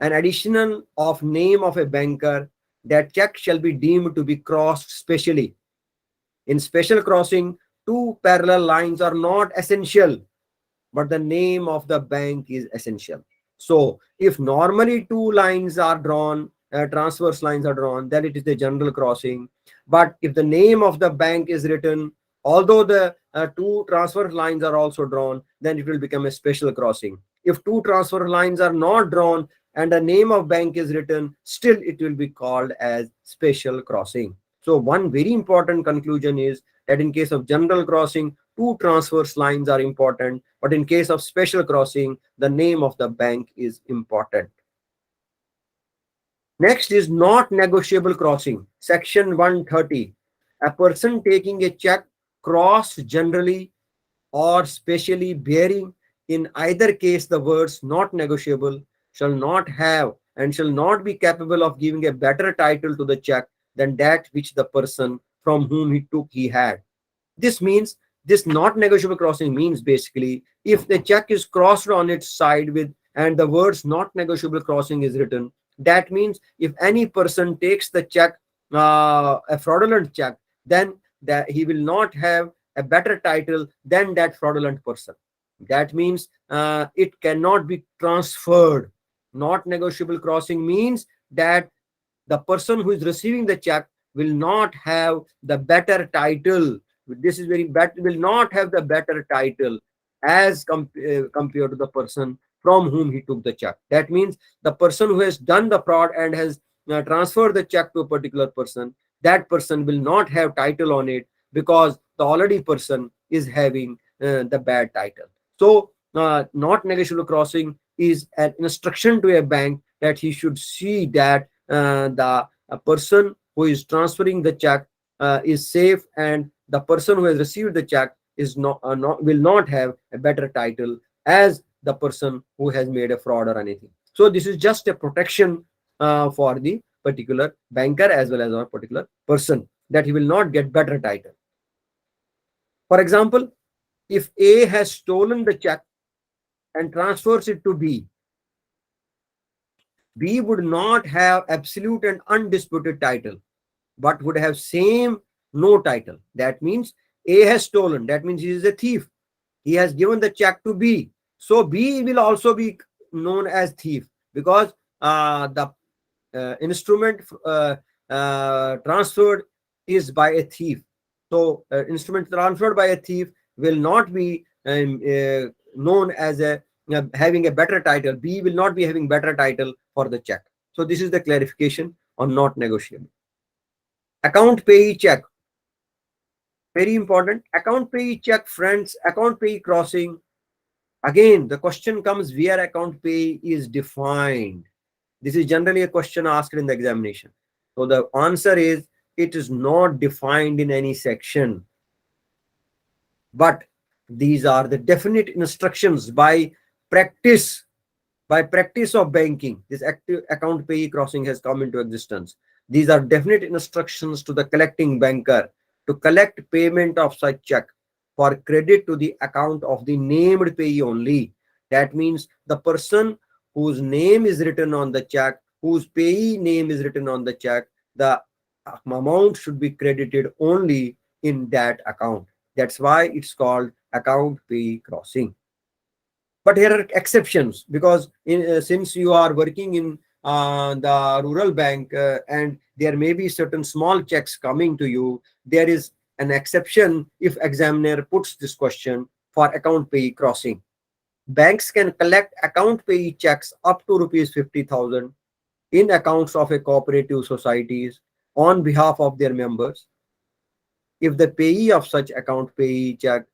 an addition of name of a banker, that check shall be deemed to be crossed specially. In special crossing, two parallel lines are not essential, but the name of the bank is essential. So if normally two lines are drawn, transverse lines are drawn, then it is the general crossing. But if the name of the bank is written, although the two transverse lines are also drawn, then it will become a special crossing. If two transverse lines are not drawn and the name of bank is written, still it will be called as special crossing. So one very important conclusion is that in case of general crossing, two transverse lines are important, but in case of special crossing, the name of the bank is important. Next is not negotiable crossing. Section 130. A person taking a check crossed generally or specially bearing in either case the words not negotiable shall not have and shall not be capable of giving a better title to the check than that which the person from whom he took he had. This means, this not negotiable crossing means basically, if the check is crossed on its side with and the words not negotiable crossing is written, that means if any person takes the check, a fraudulent check, then that he will not have a better title than that fraudulent person. That means it cannot be transferred. Not negotiable crossing means that the person who is receiving the check will not have the better title. This is very bad, will not have the better title as compared to the person from whom he took the check. That means the person who has done the fraud and has transfer the check to a particular person, that person will not have title on it because the already person is having the bad title. So not negotiable crossing is an instruction to a bank that he should see that the person who is transferring the check is safe, and the person who has received the check is not will not have a better title as the person who has made a fraud or anything. So this is just a protection for the particular banker as well as our particular person, that he will not get better title. For example, if A has stolen the check and transfers it to B, B would not have absolute and undisputed title, but would have same no title. That means A has stolen. That means he is a thief. He has given the check to B. So B will also be known as thief because the instrument transferred is by a thief. So instrument transferred by a thief will not be known as a having a better title. B will not be having better title for the check. So this is the clarification on not negotiable. Account payee check. Very important. Account payee check, friends. Account payee crossing. Again, the question comes where account payee is defined. This is generally a question asked in the examination. So the answer is it is not defined in any section. But these are the definite instructions by practice of banking. This active account payee crossing has come into existence. These are definite instructions to the collecting banker to collect payment of such check for credit to the account of the named payee only. That means the person whose name is written on the check, whose payee name is written on the check, the amount should be credited only in that account. That's why it's called account payee crossing. But here are exceptions, because since you are working in the rural bank and there may be certain small checks coming to you, there is an exception if examiner puts this question for account payee crossing. Banks can collect account payee checks up to rupees 50,000 in accounts of a cooperative societies on behalf of their members if the payee of such account payee check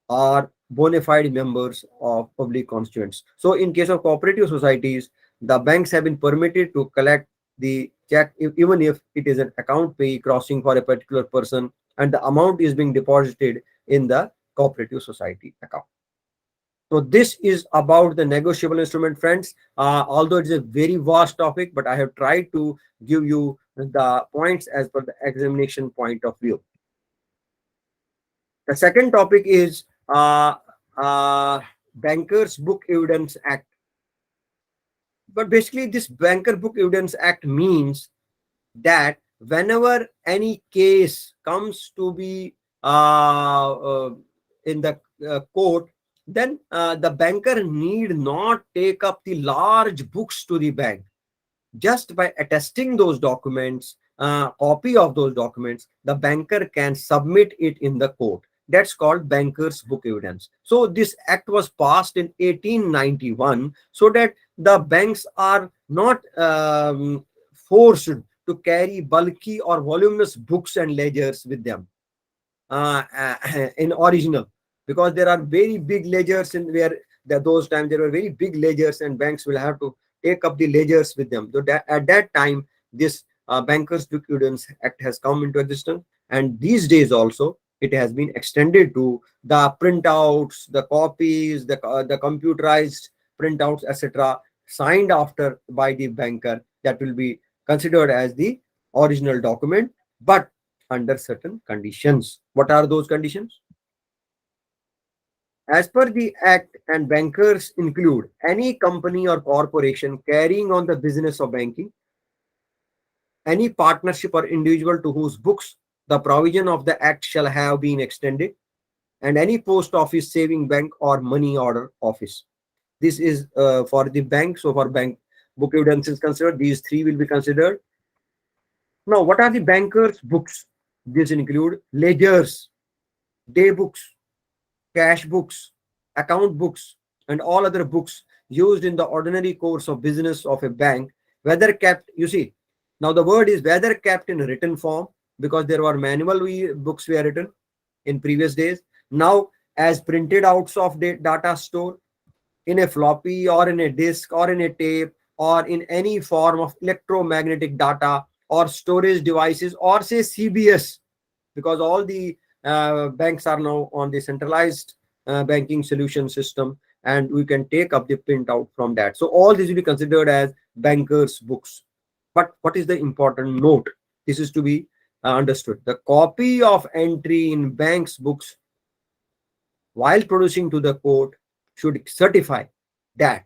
are bona fide members of public constituents. So in case of cooperative societies, the banks have been permitted to collect the check even if it is an account payee crossing for a particular person and the amount is being deposited in the cooperative society account. So this is about the negotiable instrument, friends. Although it is a very vast topic, but I have tried to give you the points as per the examination point of view. The second topic is Bankers Book Evidence Act. But basically, this Banker Book Evidence Act means that whenever any case comes to be in the court, then the banker need not take up the large books to the bank. Just by attesting those documents, copy of those documents, the banker can submit it in the court. That's called Bankers Book Evidence. So this act was passed in 1891 so that the banks are not forced to carry bulky or voluminous books and ledgers with them in original, because there are very big ledgers in where those times there were very big ledgers and banks will have to take up the ledgers with them. So that, at that time, this Bankers Book Evidence Act has come into existence, and these days also it has been extended to the printouts, the copies, the computerized printouts, etc., signed after by the banker, that will be considered as the original document, but under certain conditions. What are those conditions? As per the Act, and bankers include any company or corporation carrying on the business of banking, any partnership or individual to whose books the provision of the Act shall have been extended, and any post office, saving bank, or money order office. This is for the bank. So for bank book evidence is considered, these three will be considered. Now, what are the bankers' books? These include ledgers, day books, cash books, account books, and all other books used in the ordinary course of business of a bank, whether kept, you see, Now the word is whether kept in written form, because there were manual books were written in previous days. Now as printed outs of the data store in a floppy or in a disk or in a tape or in any form of electromagnetic data or storage devices or say CBS, because all the banks are now on the centralized banking solution system, and we can take up the printout from that. So all this will be considered as bankers books. But what is the important note? This is to be understood. The copy of entry in bank's books while producing to the court should certify that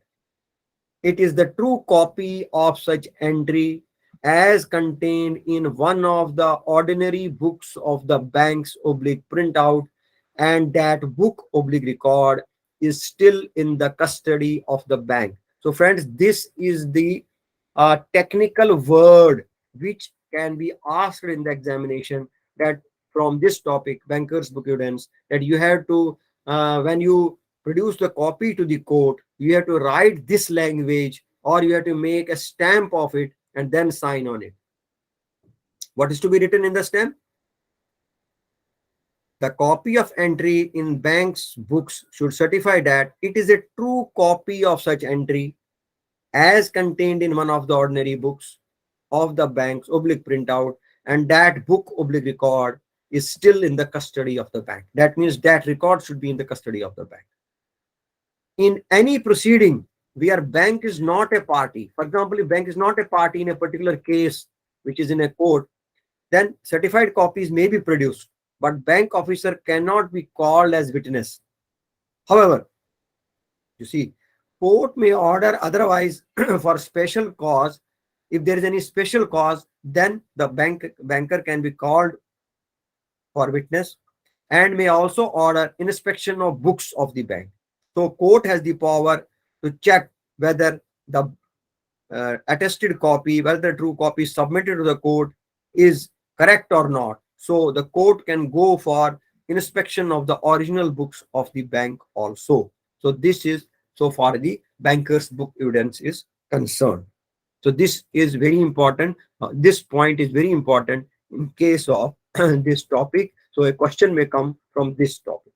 it is the true copy of such entry as contained in one of the ordinary books of the bank's oblique printout, and that book oblique record is still in the custody of the bank. So friends, this is the technical word which can be asked in the examination, that from this topic, bankers book evidence, that you have to, when you produce the copy to the court, you have to write this language or you have to make a stamp of it and then sign on it. What is to be written in the stamp? The copy of entry in bank's books should certify that it is a true copy of such entry as contained in one of the ordinary books of the bank's oblique printout, and that book oblique record is still in the custody of the bank. That means that record should be in the custody of the bank. In any proceeding where bank is not a party, for example, if bank is not a party in a particular case which is in a court, then certified copies may be produced, but bank officer cannot be called as witness. However, you see, court may order otherwise for special cause. If there is any special cause, then the banker can be called for witness and may also order inspection of books of the bank. So court has the power to check whether the attested copy, whether the true copy submitted to the court is correct or not. So the court can go for inspection of the original books of the bank also. So this is so far the banker's book evidence is concerned. So this is very important. This point is very important in case of this topic. So a question may come from this topic.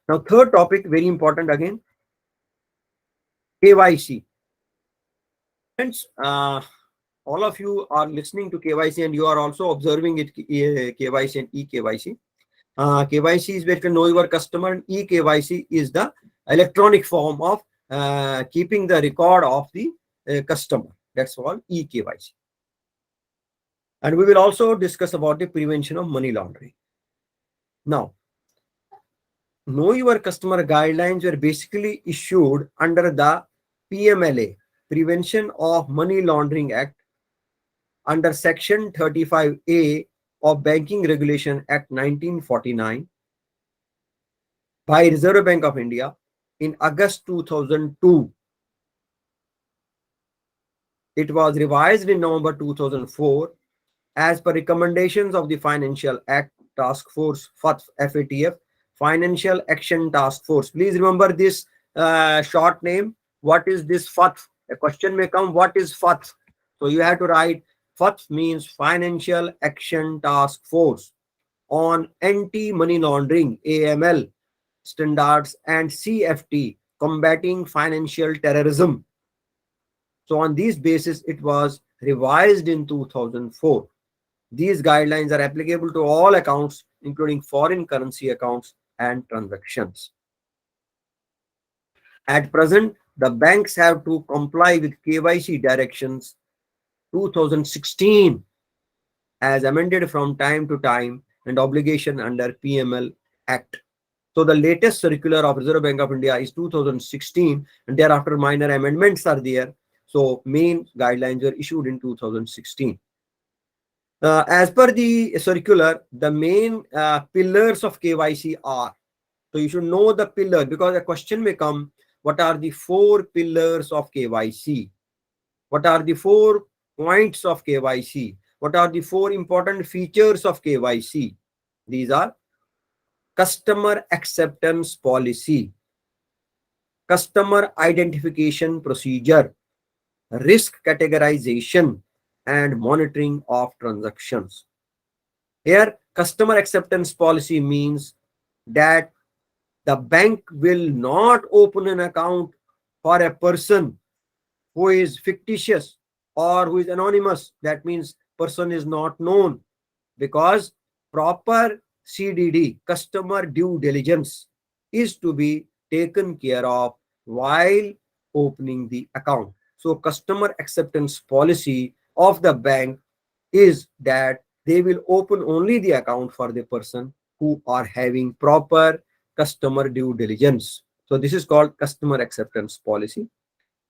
Now third topic, very important again, KYC. Friends, all of you are listening to KYC and you are also observing it, KYC and EKYC. KYC is basically know your customer, and EKYC is the electronic form of keeping the record of the customer. That's all EKYC. And we will also discuss about the prevention of money laundering. Now, know your customer guidelines were basically issued under the PMLA, Prevention of Money Laundering Act, under Section 35A of Banking Regulation Act 1949 by Reserve Bank of India in August 2002. It was revised in November 2004 as per recommendations of the Financial Act Task Force, FATF, Financial Action Task Force. Please remember this short name. What is this FATF? A question may come, what is FATF? So you have to write FATF means Financial Action Task Force on Anti-Money Laundering, AML, standards, and CFT, combating financial terrorism. So on this basis, it was revised in 2004. These guidelines are applicable to all accounts, including foreign currency accounts and transactions. At present, the banks have to comply with KYC directions 2016 as amended from time to time and obligation under PML Act. So the latest circular of Reserve Bank of India is 2016 and thereafter minor amendments are there. So main guidelines were issued in 2016. As per the circular, the main pillars of KYC are, so you should know the pillar because a question may come, what are the 4 pillars of KYC? What are the 4 points of KYC? What are the 4 important features of KYC? These are customer acceptance policy, customer identification procedure, risk categorization, and monitoring of transactions. Here, customer acceptance policy means that the bank will not open an account for a person who is fictitious or who is anonymous. That means person is not known, because proper CDD, customer due diligence, is to be taken care of while opening the account. So customer acceptance policy of the bank is that they will open only the account for the person who are having proper customer due diligence. So this is called customer acceptance policy.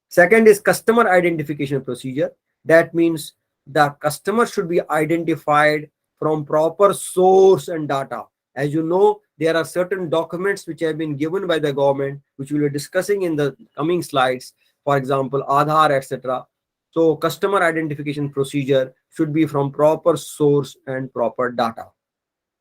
Second is customer identification procedure. That means the customer should be identified from proper source and data. As you know, there are certain documents which have been given by the government, which we will be discussing in the coming slides. For example, Aadhaar, etc. So customer identification procedure should be from proper source and proper data.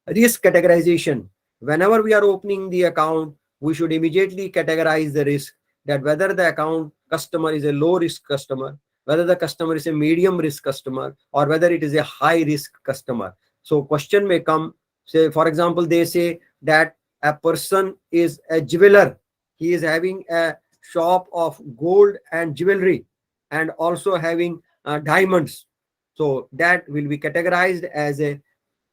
Risk categorization. Whenever we are opening the account, we should immediately categorize the risk, that whether the account customer is a low risk customer, whether the customer is a medium risk customer, or whether it is a high risk customer. So question may come, say for example, they say that a person is a jeweler, he is having a shop of gold and jewelry and also having diamonds. So that will be categorized as a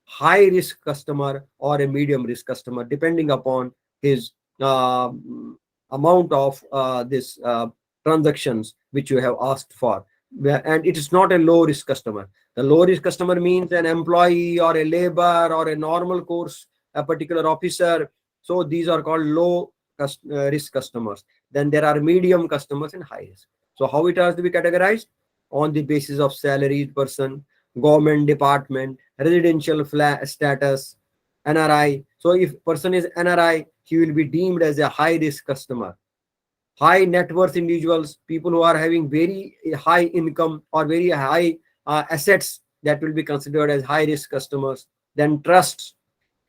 high risk customer or a medium risk customer, depending upon his amount of this transactions which you have asked for. And it is not a low risk customer. The low risk customer means an employee or a labor or a normal course, a particular officer. So these are called low risk customers. Then there are medium customers and high risk. So how it has to be categorized? On the basis of salaried person, government department, residential status, NRI. So if person is NRI, he will be deemed as a high risk customer. High net worth individuals, people who are having very high income or very high assets, that will be considered as high risk customers. Then trusts,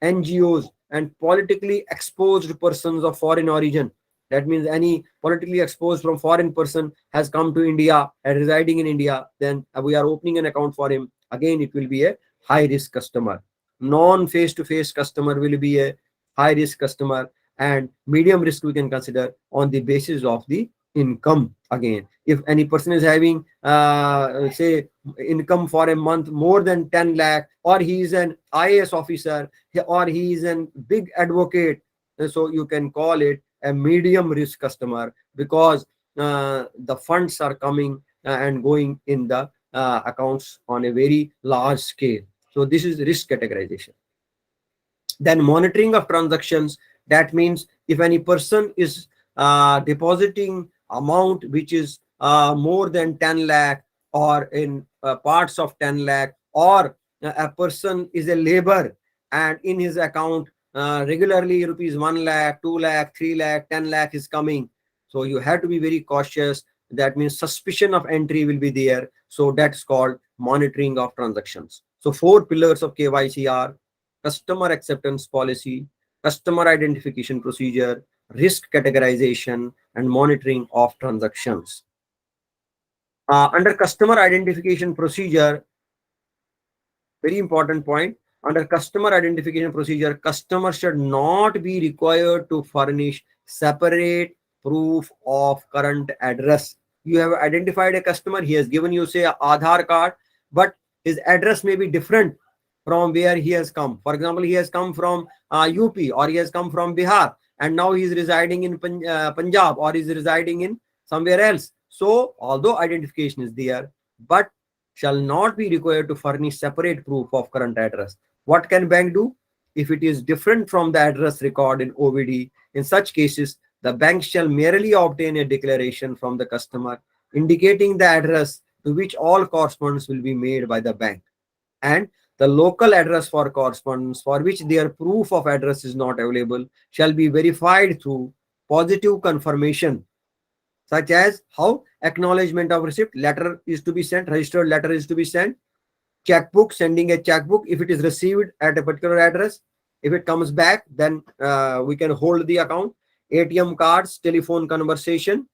NGOs, and politically exposed persons of foreign origin. That means any politically exposed from foreign person has come to India and residing in India, then we are opening an account for him. Again, it will be a high risk customer. Non face-to-face customer will be a high risk customer, and medium risk we can consider on the basis of the income. Again, if any person is having say income for a month more than 10 lakh, or he is an IAS officer, or he is a big advocate, so you can call it a medium risk customer, because the funds are coming and going in the accounts on a very large scale. So this is risk categorization. Then monitoring of transactions. That means if any person is depositing amount which is more than 10 lakh, or in parts of 10 lakh, or a person is a labor and in his account regularly rupees 1 lakh, 2 lakh, 3 lakh, 10 lakh is coming. So you have to be very cautious. That means suspicion of entry will be there. So that's called monitoring of transactions. So 4 pillars of KYC are customer acceptance policy, customer identification procedure, risk categorization, and monitoring of transactions. Under customer identification procedure, very important point, under customer identification procedure, customer should not be required to furnish separate proof of current address. You have identified a customer, he has given you, say, an Aadhaar card, but his address may be different from where he has come. For example, he has come from UP, or he has come from Bihar, and now he is residing in Punjab, or is residing in somewhere else. So although identification is there, but shall not be required to furnish separate proof of current address. What can bank do? If it is different from the address record in OVD, in such cases, the bank shall merely obtain a declaration from the customer indicating the address to which all correspondence will be made by the bank, and the local address for correspondence for which their proof of address is not available shall be verified through positive confirmation, such as how acknowledgement of receipt, letter is to be sent, registered letter is to be sent, checkbook, sending a checkbook if it is received at a particular address. If it comes back, then we can hold the account. ATM cards, telephone conversation,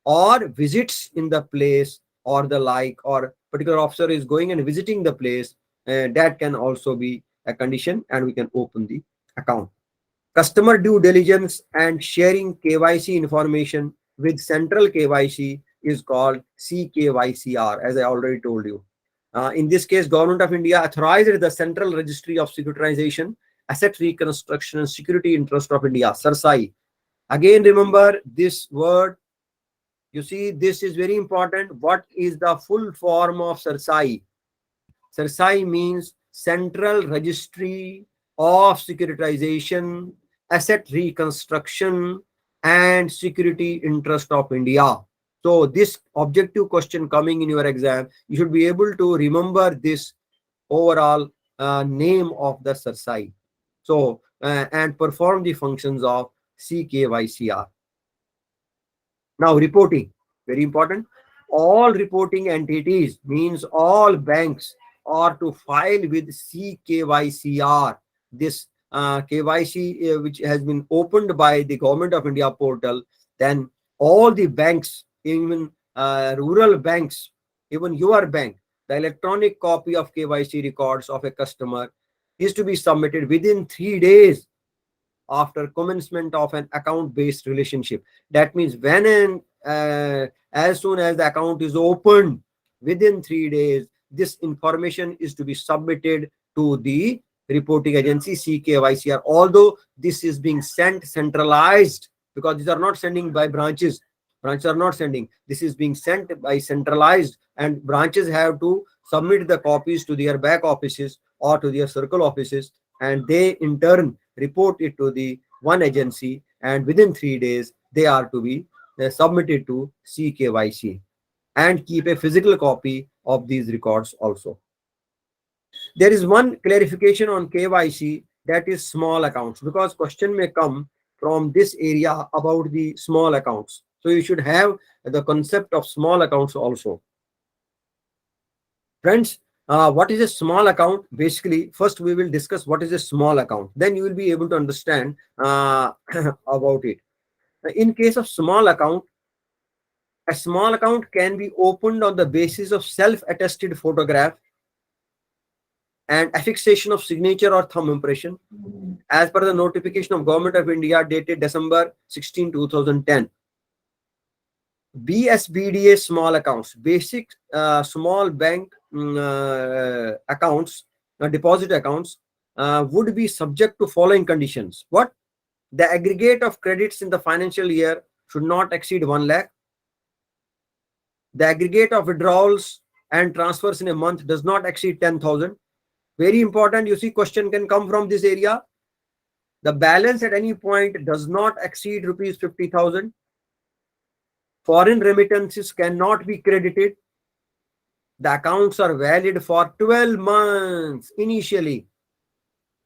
or visits in the place or the like, or particular officer is going and visiting the place, that can also be a condition, and we can open the account. Customer due diligence and sharing KYC information with central KYC is called CKYCR, as I already told you. In this case, Government of India authorized the Central Registry of Securitization, Asset Reconstruction and Security Interest of India, CERSAI. Again, remember this word. You see, this is very important. What is the full form of CERSAI? CERSAI means Central Registry of Securitization, Asset Reconstruction and Security Interest of India. So this objective question coming in your exam, you should be able to remember this overall name of the CERSAI. So, and perform the functions of CKYCR. Now, reporting, very important. All reporting entities, means all banks, are to file with CKYCR. This KYC, which has been opened by the Government of India portal, then all the banks, even rural banks, even your bank, the electronic copy of KYC records of a customer is to be submitted within 3 days after commencement of an account-based relationship. That means when as soon as the account is opened, within 3 days, this information is to be submitted to the reporting agency CKYCR. Although this is being sent centralized, because these are not sending by branches. Branches are not sending. This is being sent by centralized, and branches have to submit the copies to their back offices or to their circle offices, and they in turn report it to the one agency, and within 3 days they are to be submitted to CKYC, and keep a physical copy of these records also. There is one clarification on KYC, that is small accounts, because question may come from this area about the small accounts. So you should have the concept of small accounts also. Friends, what is a small account? Basically, first we will discuss what is a small account. Then you will be able to understand about it. In case of small account, a small account can be opened on the basis of self-attested photograph and affixation of signature or thumb impression, as per the notification of Government of India dated December 16, 2010. BSBDA small accounts, basic small bank accounts, deposit accounts, would be subject to following conditions. What? The aggregate of credits in the financial year should not exceed 1 lakh. The aggregate of withdrawals and transfers in a month does not exceed 10,000. Very important. You see, question can come from this area. The balance at any point does not exceed rupees 50,000. Foreign remittances cannot be credited. The accounts are valid for 12 months initially,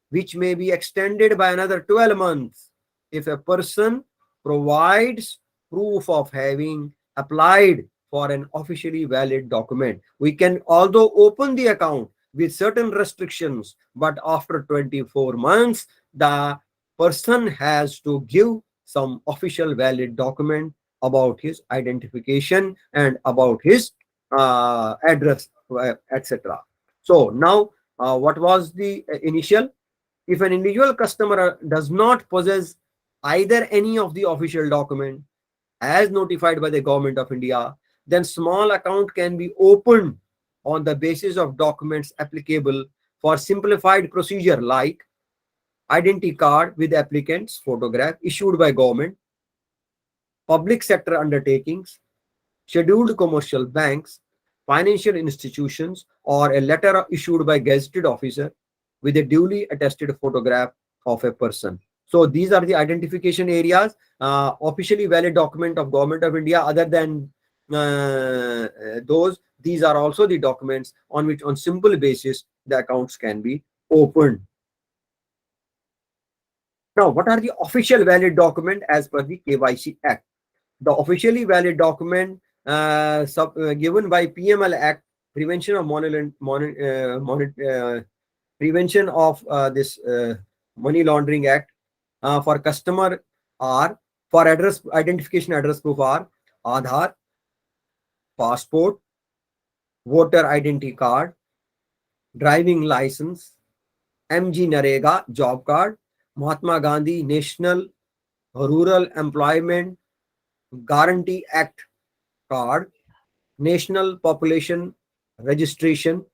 which may be extended by another 12 months if a person provides proof of having applied for an officially valid document. We can although open the account with certain restrictions, but after 24 months, the person has to give some official valid document about his identification and about his address, etc. So now, what was the initial? If an individual customer does not possess either any of the official document as notified by the Government of India, then small account can be opened on the basis of documents applicable for simplified procedure like identity card with applicant's photograph issued by government, public sector undertakings, scheduled commercial banks, financial institutions, or a letter issued by gazetted officer with a duly attested photograph of a person. So these are the identification areas. Officially valid document of Government of India. Other than those, these are also the documents on which, on simple basis, the accounts can be opened. Now, what are the official valid document as per the KYC Act? The officially valid document given by PML Act, Prevention of Prevention of this Money Laundering Act, for customer are, for address identification address proof are Aadhaar, passport, voter identity card, driving license, MG Narega job card, Mahatma Gandhi National Rural Employment Guarantee Act card, National Population Registration.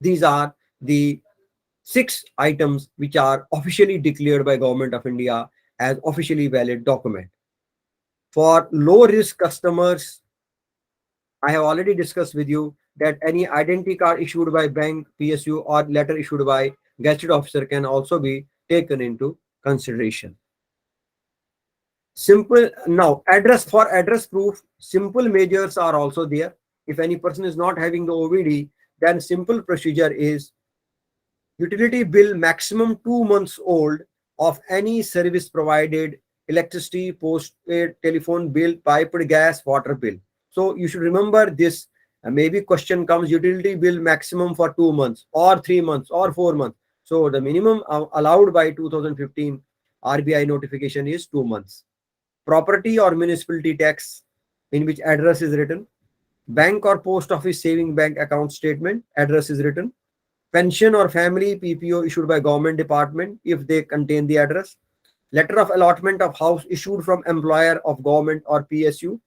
These are the 6 items which are officially declared by Government of India as officially valid document. For low risk customers, I have already discussed with you that any identity card issued by bank, PSU, or letter issued by gazetted officer can also be taken into consideration. Simple now address for address proof, simple measures are also there. If any person is not having the OVD, then simple procedure is utility bill maximum 2 months old of any service provided, electricity, postpaid, telephone bill, piped gas, water bill. So you should remember this. Maybe question comes, utility bill maximum for 2 months or 3 months or 4 months. So the minimum allowed by 2015 RBI notification is 2 months. Property or municipality tax in which address is written. Bank or post office saving bank account statement, address is written. Pension or family PPO issued by government department if they contain the address. Letter of allotment of house issued from employer of government or PSU.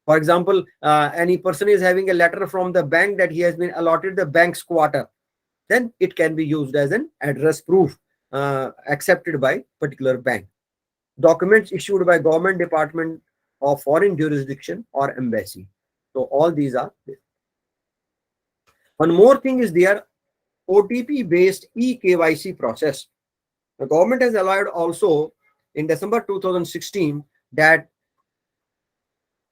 For example, any person is having a letter from the bank that he has been allotted the bank's quarter, then it can be used as an address proof accepted by particular bank. Documents issued by government department of foreign jurisdiction or embassy. So all these are there. One more thing is there, OTP based EKYC process. The government has allowed also in December 2016 that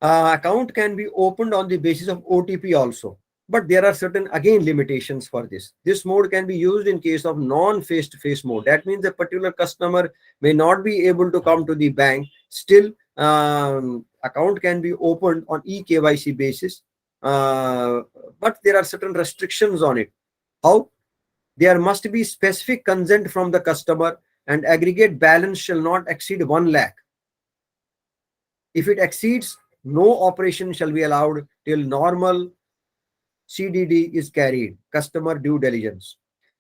account can be opened on the basis of OTP also. But there are certain, again, limitations for this. This mode can be used in case of non-face-to-face mode. That means a particular customer may not be able to come to the bank. Still, account can be opened on EKYC basis. But there are certain restrictions on it. How? There must be specific consent from the customer and aggregate balance shall not exceed 1 lakh. If it exceeds, no operation shall be allowed till normal CDD is carried, customer due diligence.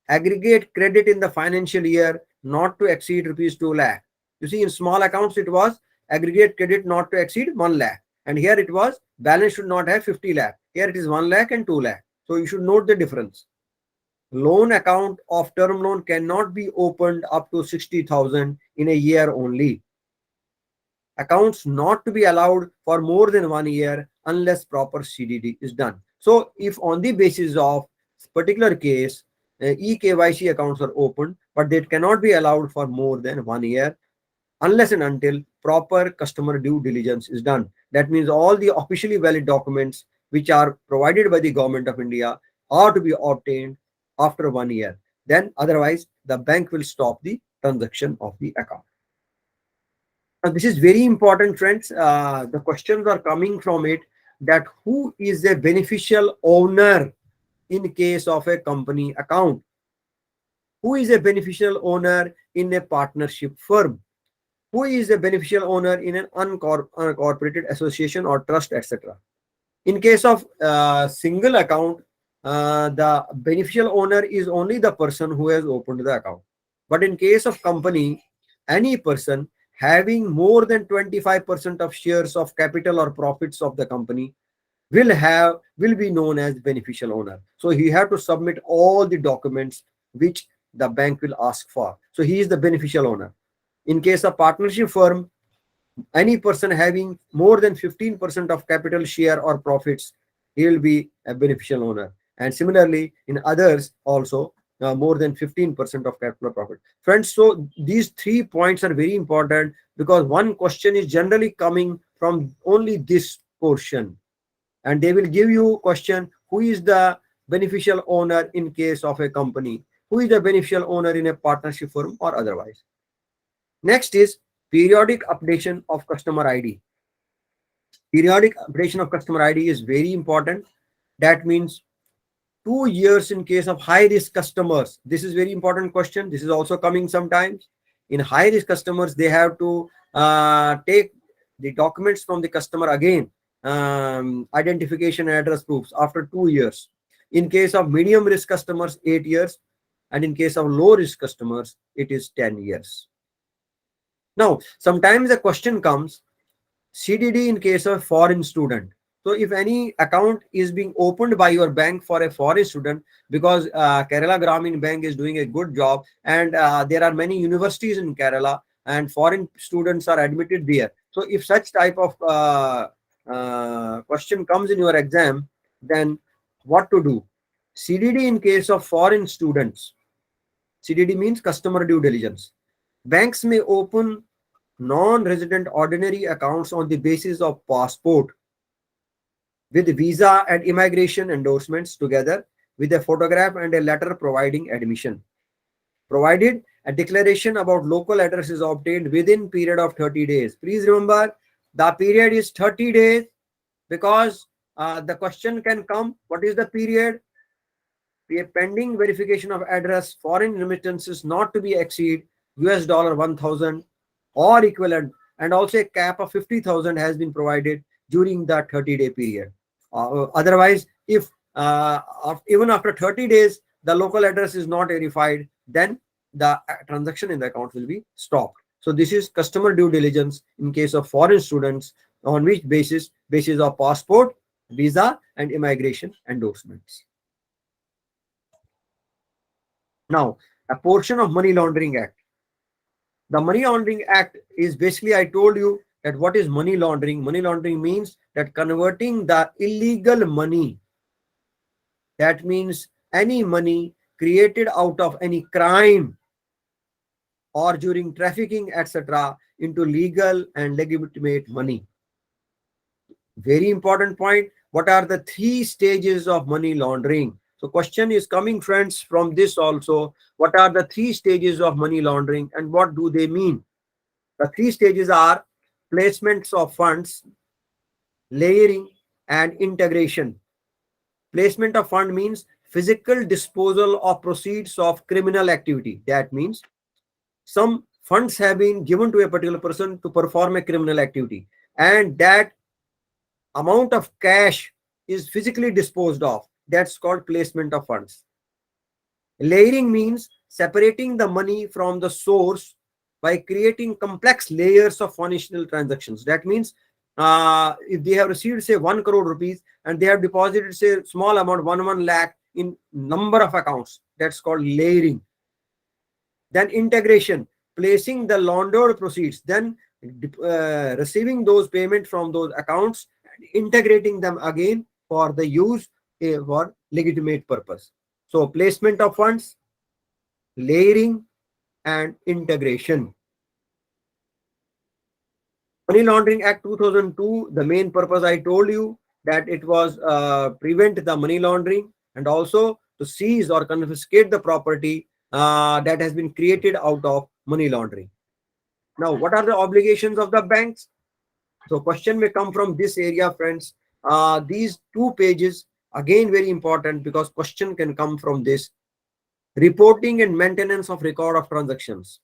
Aggregate credit in the financial year not to exceed rupees 2 lakh. You see, in small accounts, it was aggregate credit not to exceed 1 lakh. And here it was balance should not have 50 lakh. Here it is 1 lakh and 2 lakh. So you should note the difference. Loan account of term loan cannot be opened up to 60,000 in a year only. Accounts not to be allowed for more than 1 year unless proper CDD is done. So if on the basis of particular case, EKYC accounts are opened, but they cannot be allowed for more than 1 year unless and until proper customer due diligence is done. That means all the officially valid documents which are provided by the Government of India are to be obtained after 1 year. Then otherwise the bank will stop the transaction of the account. Now, this is very important, friends. The questions are coming from it that who is the beneficial owner in case of a company account? Who is a beneficial owner in a partnership firm? Who is a beneficial owner in an unincorporated association or trust, etc.? In case of single account, the beneficial owner is only the person who has opened the account. But in case of company, any person having more than 25% of shares of capital or profits of the company will be known as beneficial owner. So he have to submit all the documents which the bank will ask for. So he is the beneficial owner. In case of partnership firm, any person having more than 15% of capital share or profits, he will be a beneficial owner. And similarly, in others also, more than 15% of capital profit. Friends, so these 3 points are very important because one question is generally coming from only this portion. And they will give you question, who is the beneficial owner in case of a company? Who is the beneficial owner in a partnership firm or otherwise? Next is periodic updation of customer ID. Periodic updation of customer ID is very important. That means 2 years in case of high risk customers. This is very important question. This is also coming sometimes. In high risk customers, they have to take the documents from the customer again. identification and address proofs after 2 years. In case of medium risk customers, 8 years. And in case of low risk customers, it is 10 years. Now, sometimes the question comes, CDD in case of foreign student. So if any account is being opened by your bank for a foreign student, because Kerala Grameen Bank is doing a good job, and there are many universities in Kerala and foreign students are admitted there. So if such type of question comes in your exam, then what to do? CDD in case of foreign students. CDD means customer due diligence. Banks may open non-resident ordinary accounts on the basis of passport with visa and immigration endorsements together with a photograph and a letter providing admission. Provided a declaration about local address is obtained within period of 30 days. Please remember, the period is 30 days because the question can come, what is the period? A pending verification of address, foreign remittances not to be exceed $1,000 or equivalent, and also a cap of 50,000 has been provided during the 30-day period. Otherwise, if even after 30 days the local address is not verified, then the transaction in the account will be stopped. So this is customer due diligence in case of foreign students, on which basis of passport, visa and immigration endorsements. Now, a portion of Money Laundering Act. The Money Laundering Act is basically, I told you that what is money laundering? Money laundering means that converting the illegal money, that means any money created out of any crime or during trafficking, etc., into legal and legitimate money. Very important point. What are the 3 stages of money laundering? So question is coming, friends, from this also. What are the 3 stages of money laundering and what do they mean? The 3 stages are placements of funds, layering and integration. Placement of fund means physical disposal of proceeds of criminal activity. That means some funds have been given to a particular person to perform a criminal activity, and that amount of cash is physically disposed of. That's called placement of funds. Layering means separating the money from the source by creating complex layers of financial transactions. That means if they have received, say, 1 crore rupees and they have deposited, say, small amount, 1 lakh in number of accounts, that's called layering. Then integration, placing the laundered proceeds, then receiving those payments from those accounts and integrating them again for the use for legitimate purpose. So placement of funds, layering and integration. Money Laundering Act 2002, the main purpose I told you that it was prevent the money laundering and also to seize or confiscate the property that has been created out of money laundering. Now, what are the obligations of the banks? So question may come from this area, friends. These 2 pages, again, very important because question can come from this. Reporting and maintenance of record of transactions.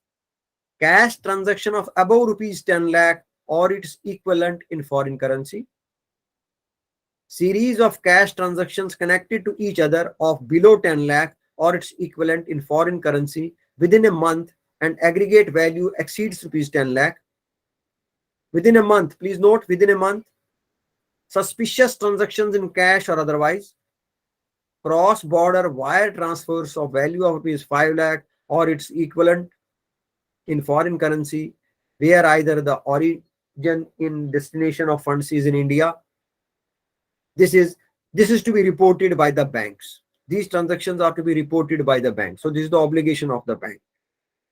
Cash transaction of above rupees 10 lakh or its equivalent in foreign currency. Series of cash transactions connected to each other of below 10 lakh or its equivalent in foreign currency within a month and aggregate value exceeds rupees 10 lakh. Within a month, please note, within a month. Suspicious transactions in cash or otherwise. Cross-border wire transfers of value of rupees 5 lakh or its equivalent in foreign currency, where either the origin in destination of funds is in India. This is to be reported by the banks. These transactions are to be reported by the bank. So this is the obligation of the bank.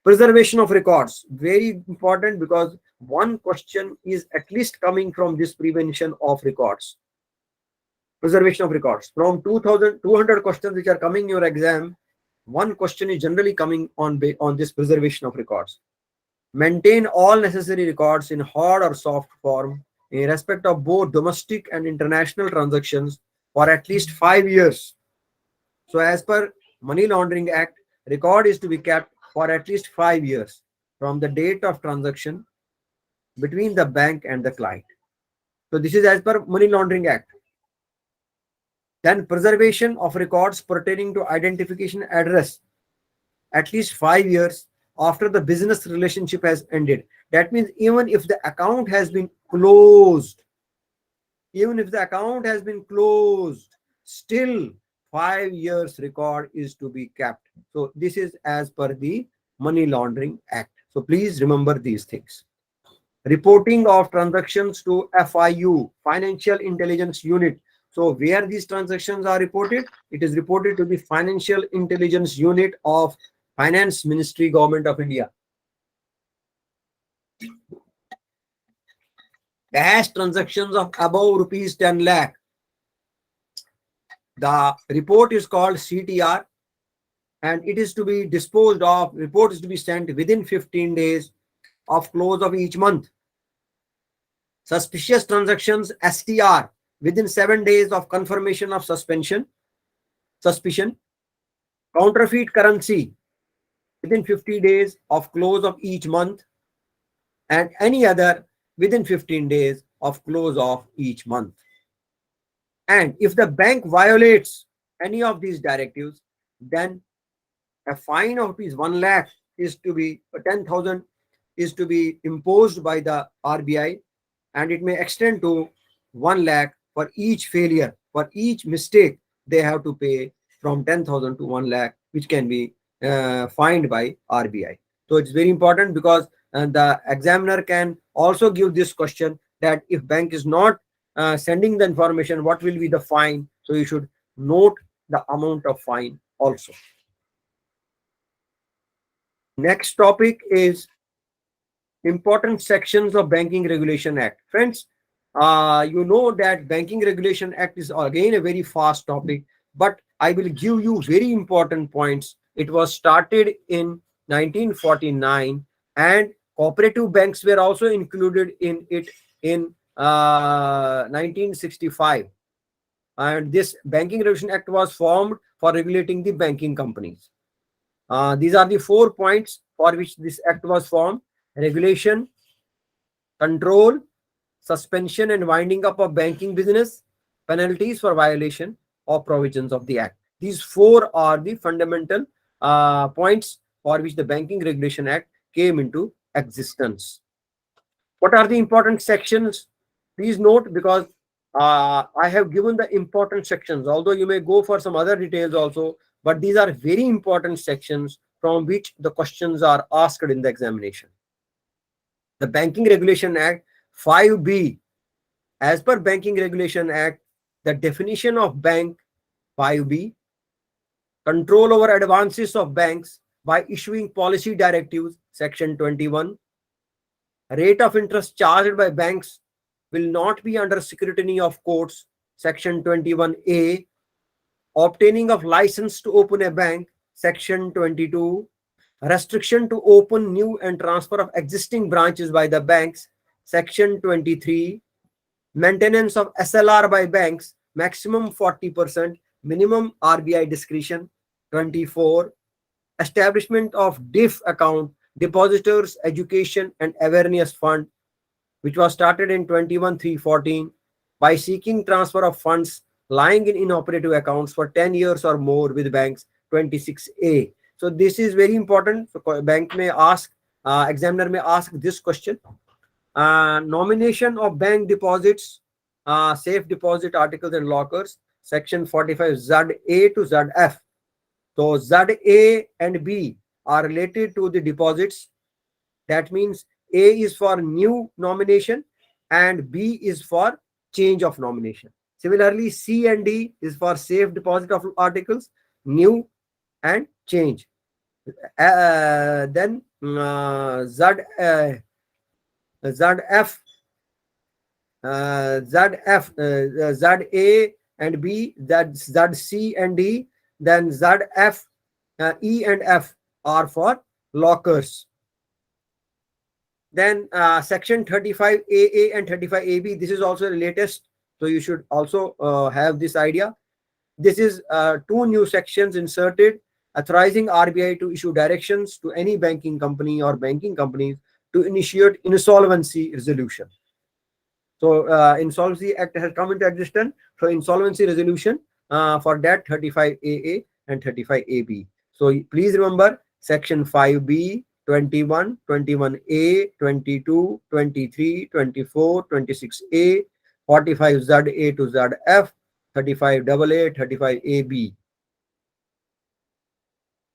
Preservation of records, very important because one question is at least coming from this prevention of records. Preservation of records. From 200 questions which are coming in your exam, one question is generally coming on this preservation of records. Maintain all necessary records in hard or soft form in respect of both domestic and international transactions for at least 5 years. So as per Money Laundering Act, record is to be kept for at least 5 years from the date of transaction between the bank and the client. So this is as per Money Laundering Act. Then preservation of records pertaining to identification address at least 5 years after the business relationship has ended. That means even if the account has been closed, still 5 years record is to be kept. So this is as per the Money Laundering Act. So please remember these things. Reporting of transactions to FIU, Financial Intelligence Unit. So where these transactions are reported, it is reported to the Financial Intelligence Unit of Finance Ministry, Government of India. Cash transactions of above rupees 10 lakh. The report is called CTR and it is to be disposed of. Report is to be sent within 15 days of close of each month. Suspicious transactions STR within 7 days of confirmation of suspicion. Counterfeit currency within 50 days of close of each month, and any other within 15 days of close of each month. And if the bank violates any of these directives, then a fine of rupees 1 lakh is to be 10,000 is to be imposed by the RBI, and it may extend to 1 lakh for each failure. For each mistake, they have to pay from 10,000 to 1 lakh, which can be fined by RBI. So it's very important because the examiner can also give this question that if bank is not sending the information, what will be the fine? So you should note the amount of fine also. Next topic is important sections of Banking Regulation Act. Friends, you know that Banking Regulation Act is again a very fast topic, but I will give you very important points. It was started in 1949 and cooperative banks were also included in it in 1965. And this Banking Regulation Act was formed for regulating the banking companies. These are the 4 points for which this act was formed: regulation, control, suspension and winding up of banking business, penalties for violation of provisions of the act. These 4 are the fundamental points for which the Banking Regulation Act came into existence. What are the important sections? Please note, because I have given the important sections, although you may go for some other details also, but these are very important sections from which the questions are asked in the examination. The Banking Regulation Act 5B. As per Banking Regulation Act, the definition of bank 5B, control over advances of banks by issuing policy directives, section 21. Rate of interest charged by banks will not be under scrutiny of courts, section 21A. Obtaining of license to open a bank, section 22. Restriction to open new and transfer of existing branches by the banks, section 23. Maintenance of SLR by banks, maximum 40%, minimum RBI discretion, 24. Establishment of DIF account, Depositors Education and Awareness Fund, which was started in 21/3/14 by seeking transfer of funds lying in inoperative accounts for 10 years or more with banks, 26A. So this is very important. So bank may ask, examiner may ask this question. Nomination of bank deposits, safe deposit articles and lockers, section 45 ZA to ZF. So ZA and B are related to the deposits. That means A is for new nomination and B is for change of nomination. Similarly, C and D is for safe deposit of articles, new and change. Then ZF, ZA and B, ZC and D, then ZF, E and F are for lockers. Then section 35AA and 35AB, this is also the latest, so you should also have this idea. This is 2 new sections inserted, authorizing RBI to issue directions to any banking company or banking companies to initiate insolvency resolution. So Insolvency Act has come into existence. So insolvency resolution for that 35AA and 35AB. So please remember section 5B, 21, 21A, 22, 23, 24, 26A, 45ZA to ZF, 35AA, 35AB.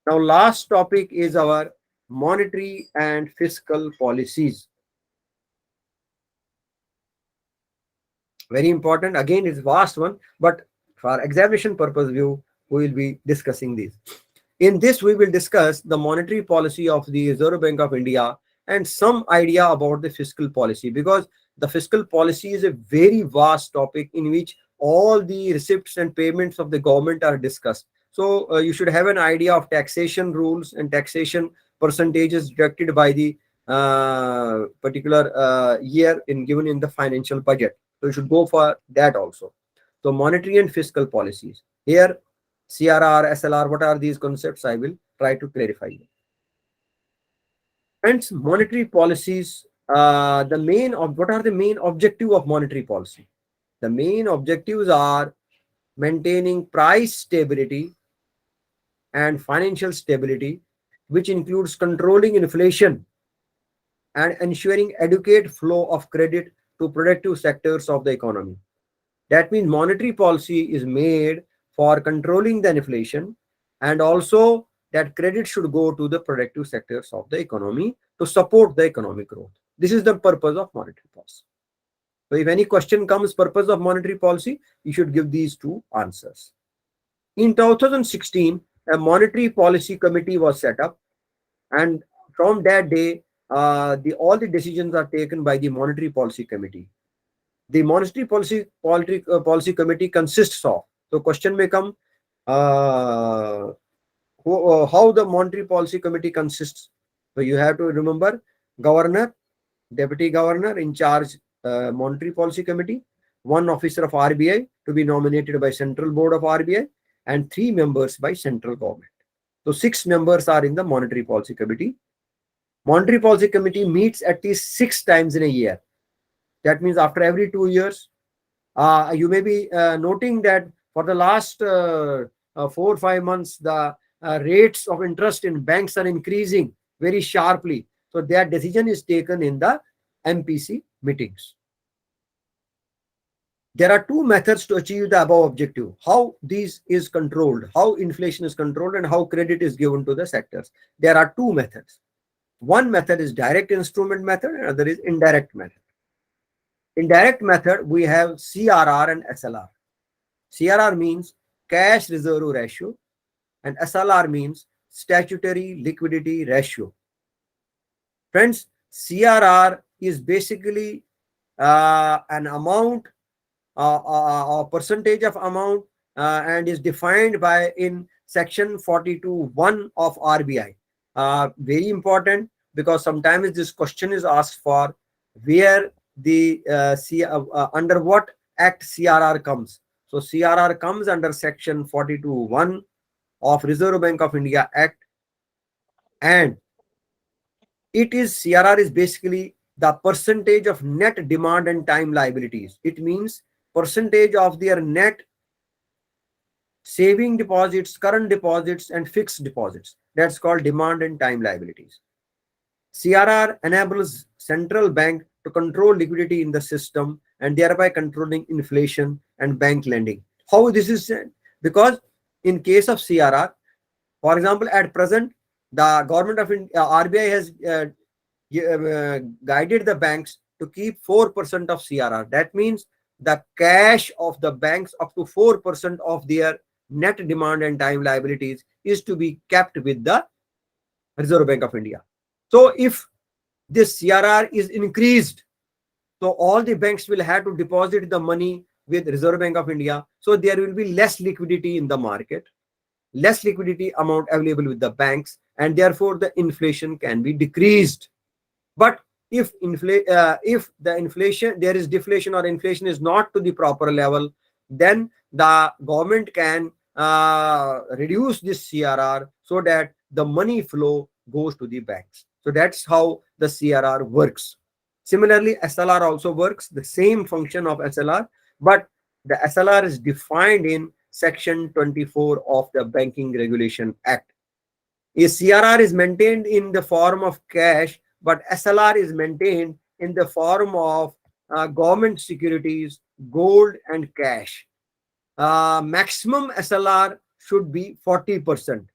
Now last topic is our monetary and fiscal policies. Very important. Again, it's vast one, but for examination purpose view, we will be discussing these. In this, we will discuss the monetary policy of the Reserve Bank of India and some idea about the fiscal policy, because the fiscal policy is a very vast topic in which all the receipts and payments of the government are discussed. So you should have an idea of taxation rules and taxation percentages deducted by the particular year given in the financial budget. So you should go for that also. So monetary and fiscal policies. Here, CRR, SLR, what are these concepts? I will try to clarify them. Hence, monetary policies, what are the main objective of monetary policy? The main objectives are maintaining price stability and financial stability, which includes controlling inflation and ensuring adequate flow of credit to productive sectors of the economy. That means monetary policy is made for controlling the inflation, and also that credit should go to the productive sectors of the economy to support the economic growth. This is the purpose of monetary policy. So if any question comes, purpose of monetary policy, you should give these two answers. In 2016, a monetary policy committee was set up, and from that day, all the decisions are taken by the monetary policy committee. The monetary policy committee consists of, so question may come, how the monetary policy committee consists. So you have to remember governor, deputy governor in charge, monetary policy committee, one officer of RBI to be nominated by central board of RBI, and 3 members by central government. So 6 members are in the monetary policy committee. Monetary policy committee meets at least 6 times in a year. That means after every 2 years. You may be noting that for the last 4 or 5 months, the rates of interest in banks are increasing very sharply. So that decision is taken in the MPC meetings. There are 2 methods to achieve the above objective. How this is controlled, how inflation is controlled, and how credit is given to the sectors. There are 2 methods. One method is direct instrument method, and other is indirect method. In direct method, we have CRR and SLR. CRR means cash reserve ratio, and SLR means statutory liquidity ratio. Friends, CRR is basically an amount, a percentage of amount, and is defined by in section 42(1) of RBI. Very important, because sometimes this question is asked for where the under what act CRR comes. So CRR comes under section 42(1) of Reserve Bank of India Act, and CRR is basically the percentage of net demand and time liabilities. It means percentage of their net saving deposits, current deposits, and fixed deposits. That's called demand and time liabilities. CRR enables central bank to control liquidity in the system and thereby controlling inflation and bank lending. How this is said? Because in case of CRR, for example, at present, the government of RBI has guided the banks to keep 4% of CRR. That means the cash of the banks up to 4% of their net demand and time liabilities is to be kept with the Reserve Bank of India. So if this CRR is increased, so all the banks will have to deposit the money with Reserve Bank of India. So there will be less liquidity in the market, less liquidity amount available with the banks, and therefore the inflation can be decreased. But if the inflation, there is deflation or inflation is not to the proper level, then the government can reduce this CRR so that the money flow goes to the banks. So that's how the CRR works. Similarly, SLR also works, the same function of SLR, but the SLR is defined in Section 24 of the Banking Regulation Act. A CRR is maintained in the form of cash, but SLR is maintained in the form of government securities, gold, and cash. Maximum SLR should be 40%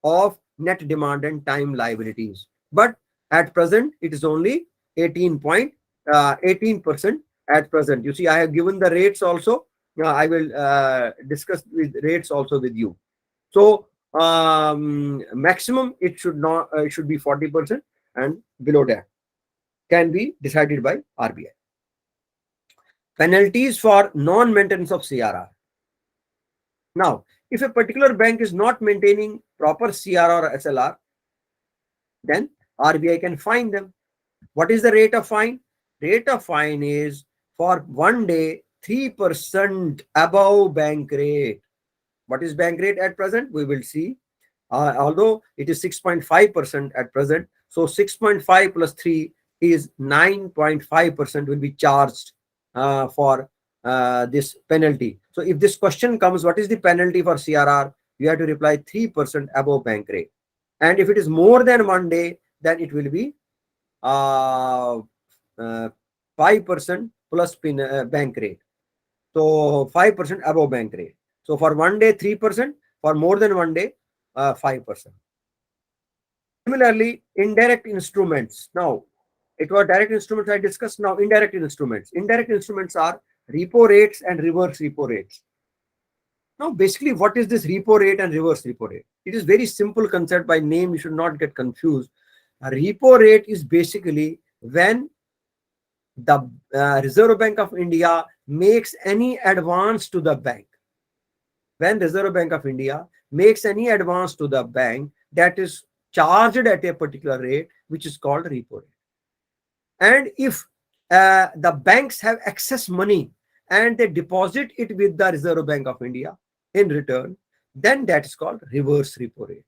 of net demand and time liabilities. But at present, it is only 18% at present. You see, I have given the rates also. I will discuss with rates also with you. So maximum it should not should be 40%, and below that can be decided by RBI. Penalties for non-maintenance of CRR. Now, if a particular bank is not maintaining proper CRR or SLR, then RBI can fine them. What is the rate of fine? Rate of fine is for 1 day 3% above bank rate. What is bank rate at present? We will see. Although it is 6.5% at present, so 6.5 plus 3 is 9.5% will be charged for this penalty. So if this question comes, what is the penalty for CRR? You have to reply 3% above bank rate. And if it is more than 1 day, then it will be 5% plus bank rate. So 5% above bank rate. So for 1 day, 3%. For more than 1 day, 5%. Similarly, indirect instruments. Now, it was direct instruments I discussed. Now, indirect instruments. Indirect instruments are repo rates and reverse repo rates. Now, basically, what is this repo rate and reverse repo rate? It is very simple concept. By name, you should not get confused. A repo rate is basically when the Reserve Bank of India makes any advance to the bank. When Reserve Bank of India makes any advance to the bank, that is charged at a particular rate, which is called repo rate. And if the banks have excess money and they deposit it with the Reserve Bank of India in return, then that is called reverse repo rate.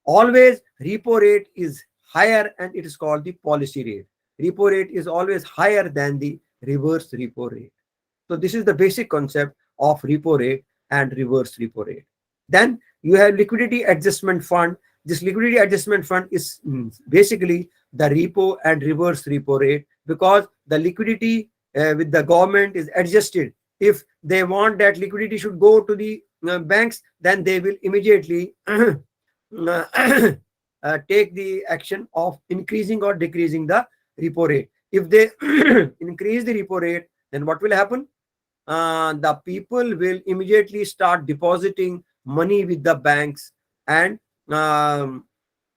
Always repo rate is higher and it is called the policy rate. Repo rate is always higher than the reverse repo rate. So this is the basic concept of repo rate and reverse repo rate. Then you have liquidity adjustment fund. This liquidity adjustment fund is basically the repo and reverse repo rate, because the liquidity with the government is adjusted. If they want that liquidity should go to the banks, then they will immediately take the action of increasing or decreasing the repo rate. If they increase the repo rate, then what will happen? The people will immediately start depositing money with the banks, and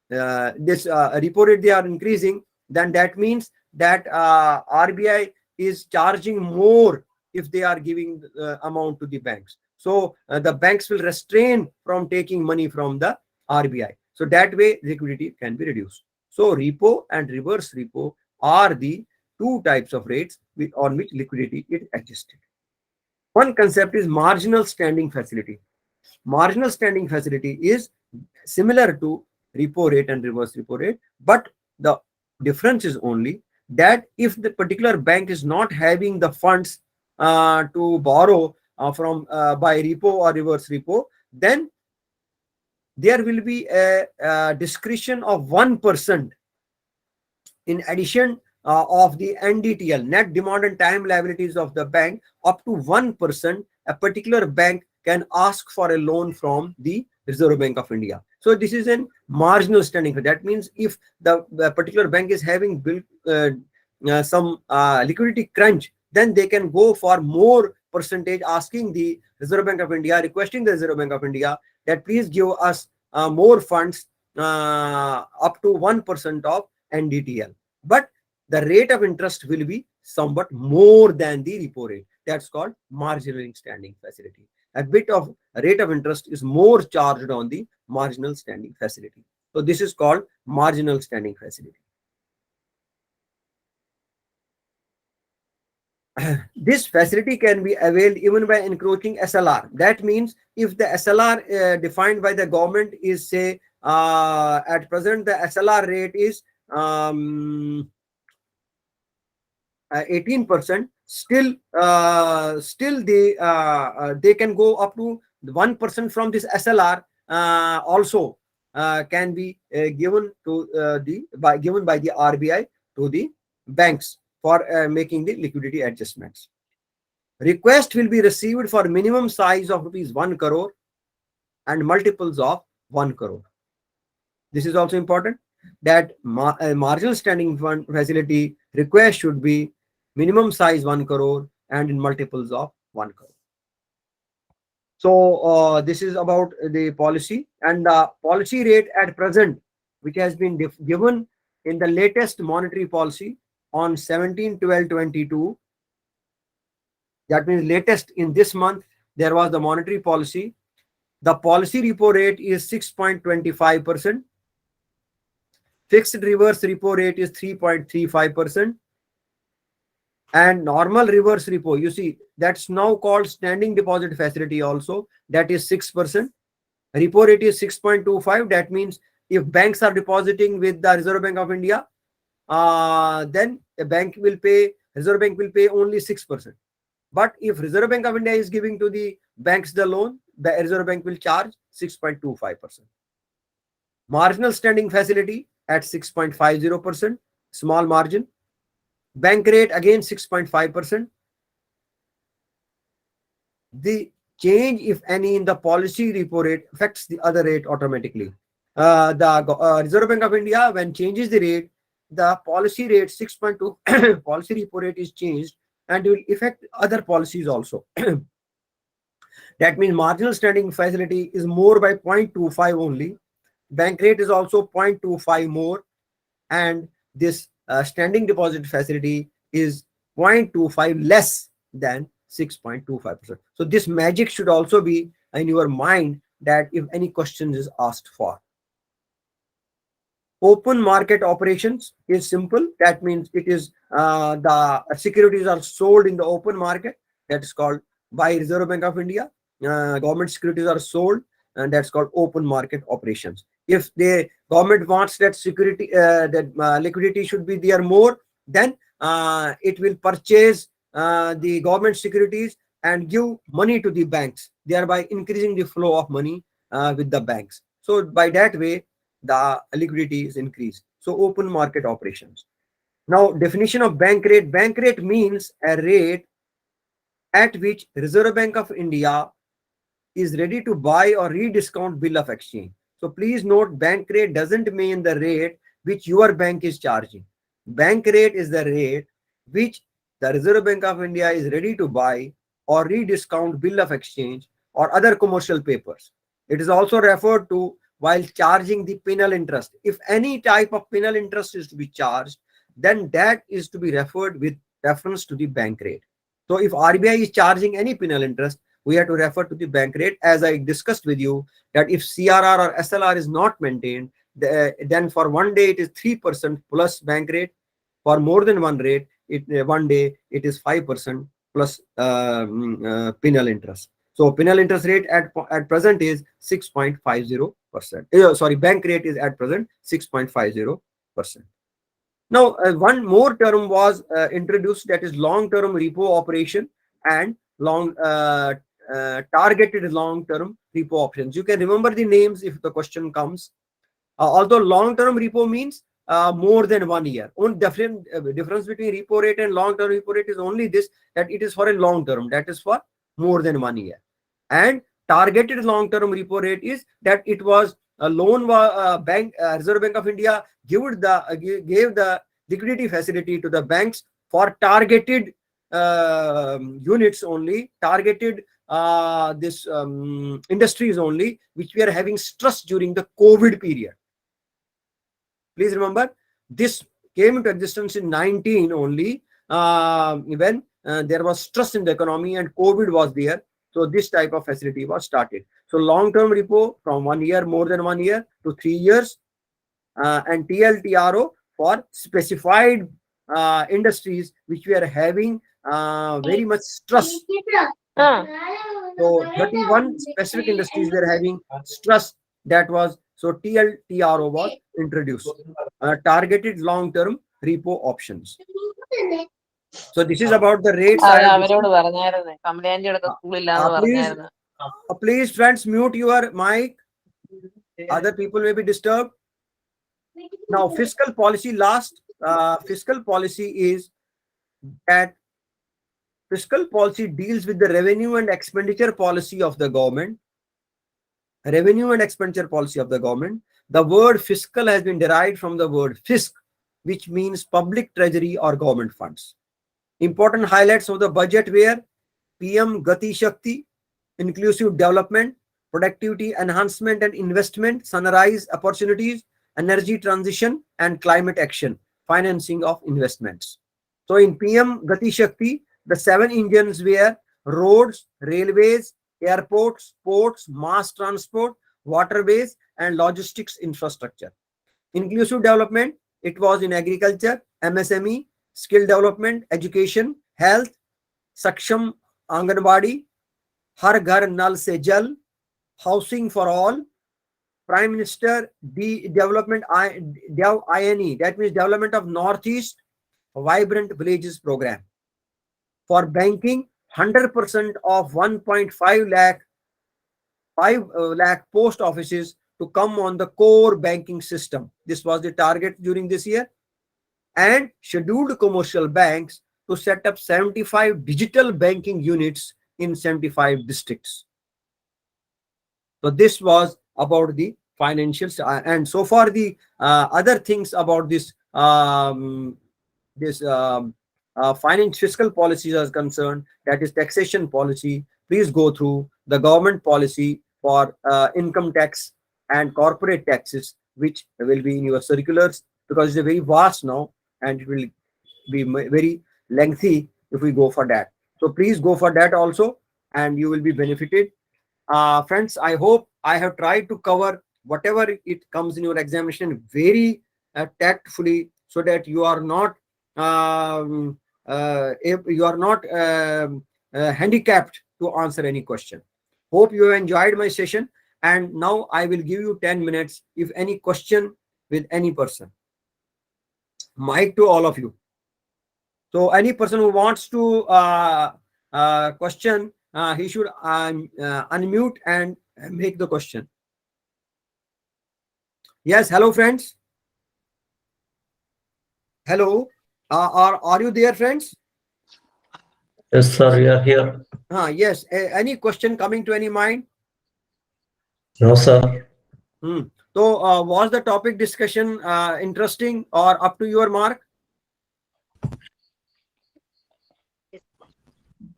this repo rate they are increasing, then that means that RBI is charging more if they are giving amount to the banks. So the banks will restrain from taking money from the RBI. So that way liquidity can be reduced. So repo and reverse repo are the two types of rates on which liquidity is adjusted. One concept is marginal standing facility. Marginal standing facility is similar to repo rate and reverse repo rate, but the difference is only that if the particular bank is not having the funds to borrow from by repo or reverse repo, then there will be a discretion of 1% in addition of the NDTL, net demand and time liabilities of the bank. Up to 1%, a particular bank can ask for a loan from the Reserve Bank of India. So this is a marginal standing. That means if the particular bank is having built some liquidity crunch, then they can go for more percentage, asking the Reserve Bank of India, requesting the Reserve Bank of India that please give us more funds up to 1% of NDTL. But the rate of interest will be somewhat more than the repo rate. That's called marginal standing facility. A bit of rate of interest is more charged on the marginal standing facility. So this is called marginal standing facility. This facility can be availed even by encroaching SLR. That means if the SLR defined by the government is, say, at present the SLR rate is 18%, still they can go up to 1% from this SLR also can be given to given by the RBI to the banks for making the liquidity adjustments. Request will be received for minimum size of rupees 1 crore and multiples of 1 crore. This is also important, that marginal standing fund facility request should be minimum size 1 crore and in multiples of 1 crore. So this is about the policy, and the policy rate at present, which has been given in the latest monetary policy on 17/12/22. That means latest in this month, there was the monetary policy. The policy repo rate is 6.25%. Fixed reverse repo rate is 3.35%. And normal reverse repo, you see, that's now called standing deposit facility also, that is 6%. Repo rate is 6.25. That means if banks are depositing with the Reserve Bank of India, then the Reserve Bank will pay only 6%. But if Reserve Bank of India is giving to the banks the loan, the Reserve Bank will charge 6.25%. Marginal standing facility at 6.50%, small margin. Bank rate again 6.5%. The change, if any, in the policy repo rate affects the other rate automatically. The Reserve Bank of India, when changes the rate, the policy rate 6.2 policy repo rate is changed and will affect other policies also. That means marginal standing facility is more by 0.25 only. Bank rate is also 0.25 more, and this standing deposit facility is 0.25 less than 6.25%. So this magic should also be in your mind, that if any question is asked for. Open market operations is simple. That means it is the securities are sold in the open market. That is called by Reserve Bank of India. Government securities are sold, and that's called open market operations. If the government wants that security, liquidity should be there more, then it will purchase the government securities and give money to the banks, thereby increasing the flow of money with the banks. So by that way, the liquidity is increased. So open market operations. Now, definition of bank rate. Bank rate means a rate at which Reserve Bank of India is ready to buy or rediscount bill of exchange. So please note, bank rate doesn't mean the rate which your bank is charging. Bank rate is the rate which the Reserve Bank of India is ready to buy or rediscount bill of exchange or other commercial papers. It is also referred to while charging the penal interest. If any type of penal interest is to be charged, then that is to be referred with reference to the bank rate. So if RBI is charging any penal interest, we have to refer to the bank rate. As I discussed with you, that if CRR or SLR is not maintained, then for 1 day it is 3% plus bank rate. For more than one day it is 5% plus penal interest. So penal interest rate at present is 6.50%. Sorry, bank rate is at present 6.50%. Now, one more term was introduced, that is long-term repo operation and targeted long-term repo options. You can remember the names if the question comes. Although long-term repo means more than 1 year. Only difference between repo rate and long-term repo rate is only this, that it is for a long term, that is for more than 1 year. And targeted long-term repo rate is that it was a loan bank, Reserve Bank of India gave the liquidity facility to the banks for targeted units only, targeted industries only, which we are having stress during the COVID period. Please remember, this came into existence in 19 only, when there was stress in the economy and COVID was there. So this type of facility was started. So long-term repo from 1 year, more than 1 year to 3 years, and TLTRO for specified industries which we are having very much stress. So 31 specific industries were having stress. That was, so TLTRO was introduced. Targeted long-term repo options. So this is about the rates. അതെ അവരോട് പറഞ്ഞായിരുന്നു കമലാന്റിയുടെ സ്കൂളില്ലാന്ന് പറഞ്ഞായിരുന്നു. Please friends, mute your mic. Other people may be disturbed. Now fiscal policy last. Fiscal policy is that fiscal policy deals with the revenue and expenditure policy of the government. Revenue and expenditure policy of the government. The word fiscal has been derived from the word fisc, which means public treasury or government funds. Important highlights of the budget were PM Gati Shakti, inclusive development, productivity enhancement and investment, sunrise opportunities, energy transition and climate action, financing of investments. So in PM Gati Shakti, the 7 engines were roads, railways, airports, ports, mass transport, waterways, and logistics infrastructure. Inclusive development, it was in agriculture, MSME, skill development, education, health, Saksham Anganwadi, Har Ghar Nal Se Jal, housing for all, Prime Minister Development INE, that means Development of Northeast Vibrant Villages Program. For banking, 100% of 1.5 lakh post offices to come on the core banking system. This was the target during this year. And scheduled commercial banks to set up 75 digital banking units in 75 districts. So this was about the financials, and so far the other things about this finance fiscal policies are concerned, that is taxation policy. Please go through the government policy for income tax and corporate taxes, which will be in your circulars, because it's a very vast now and it will be very lengthy if we go for that. So please go for that also and you will be benefited. Friends, I hope I have tried to cover whatever it comes in your examination very tactfully, so that you are not handicapped to answer any question. Hope you have enjoyed my session, and now I will give you 10 minutes if any question with any person. Mic to all of you. So any person who wants to question, he should unmute and make the question. Yes, hello friends. Hello, are you there, friends? Yes, sir, we are here. Yes, any question coming to any mind? No, sir. So was the topic discussion interesting or up to your mark?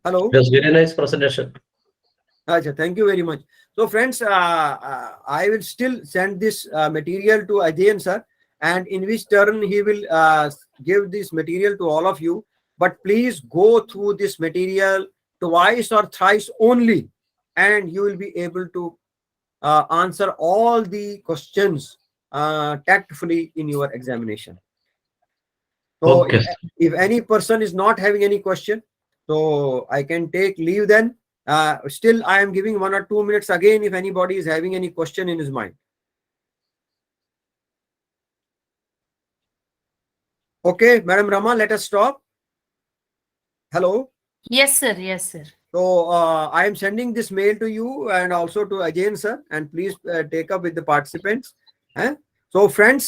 Hello. It was very nice presentation. Thank you very much. So friends, I will still send this material to Ajay sir, and in which turn he will give this material to all of you. But please go through this material twice or thrice only, and you will be able to answer all the questions tactfully in your examination. So Okay. if any person is not having any question, so I can take leave then. Still, I am giving 1 or 2 minutes again if anybody is having any question in his mind. Okay, Madam Rama, let us stop. Hello. Yes, sir. Yes, sir. So I am sending this mail to you and also to Ajay sir, and please take up with the participants. So friends,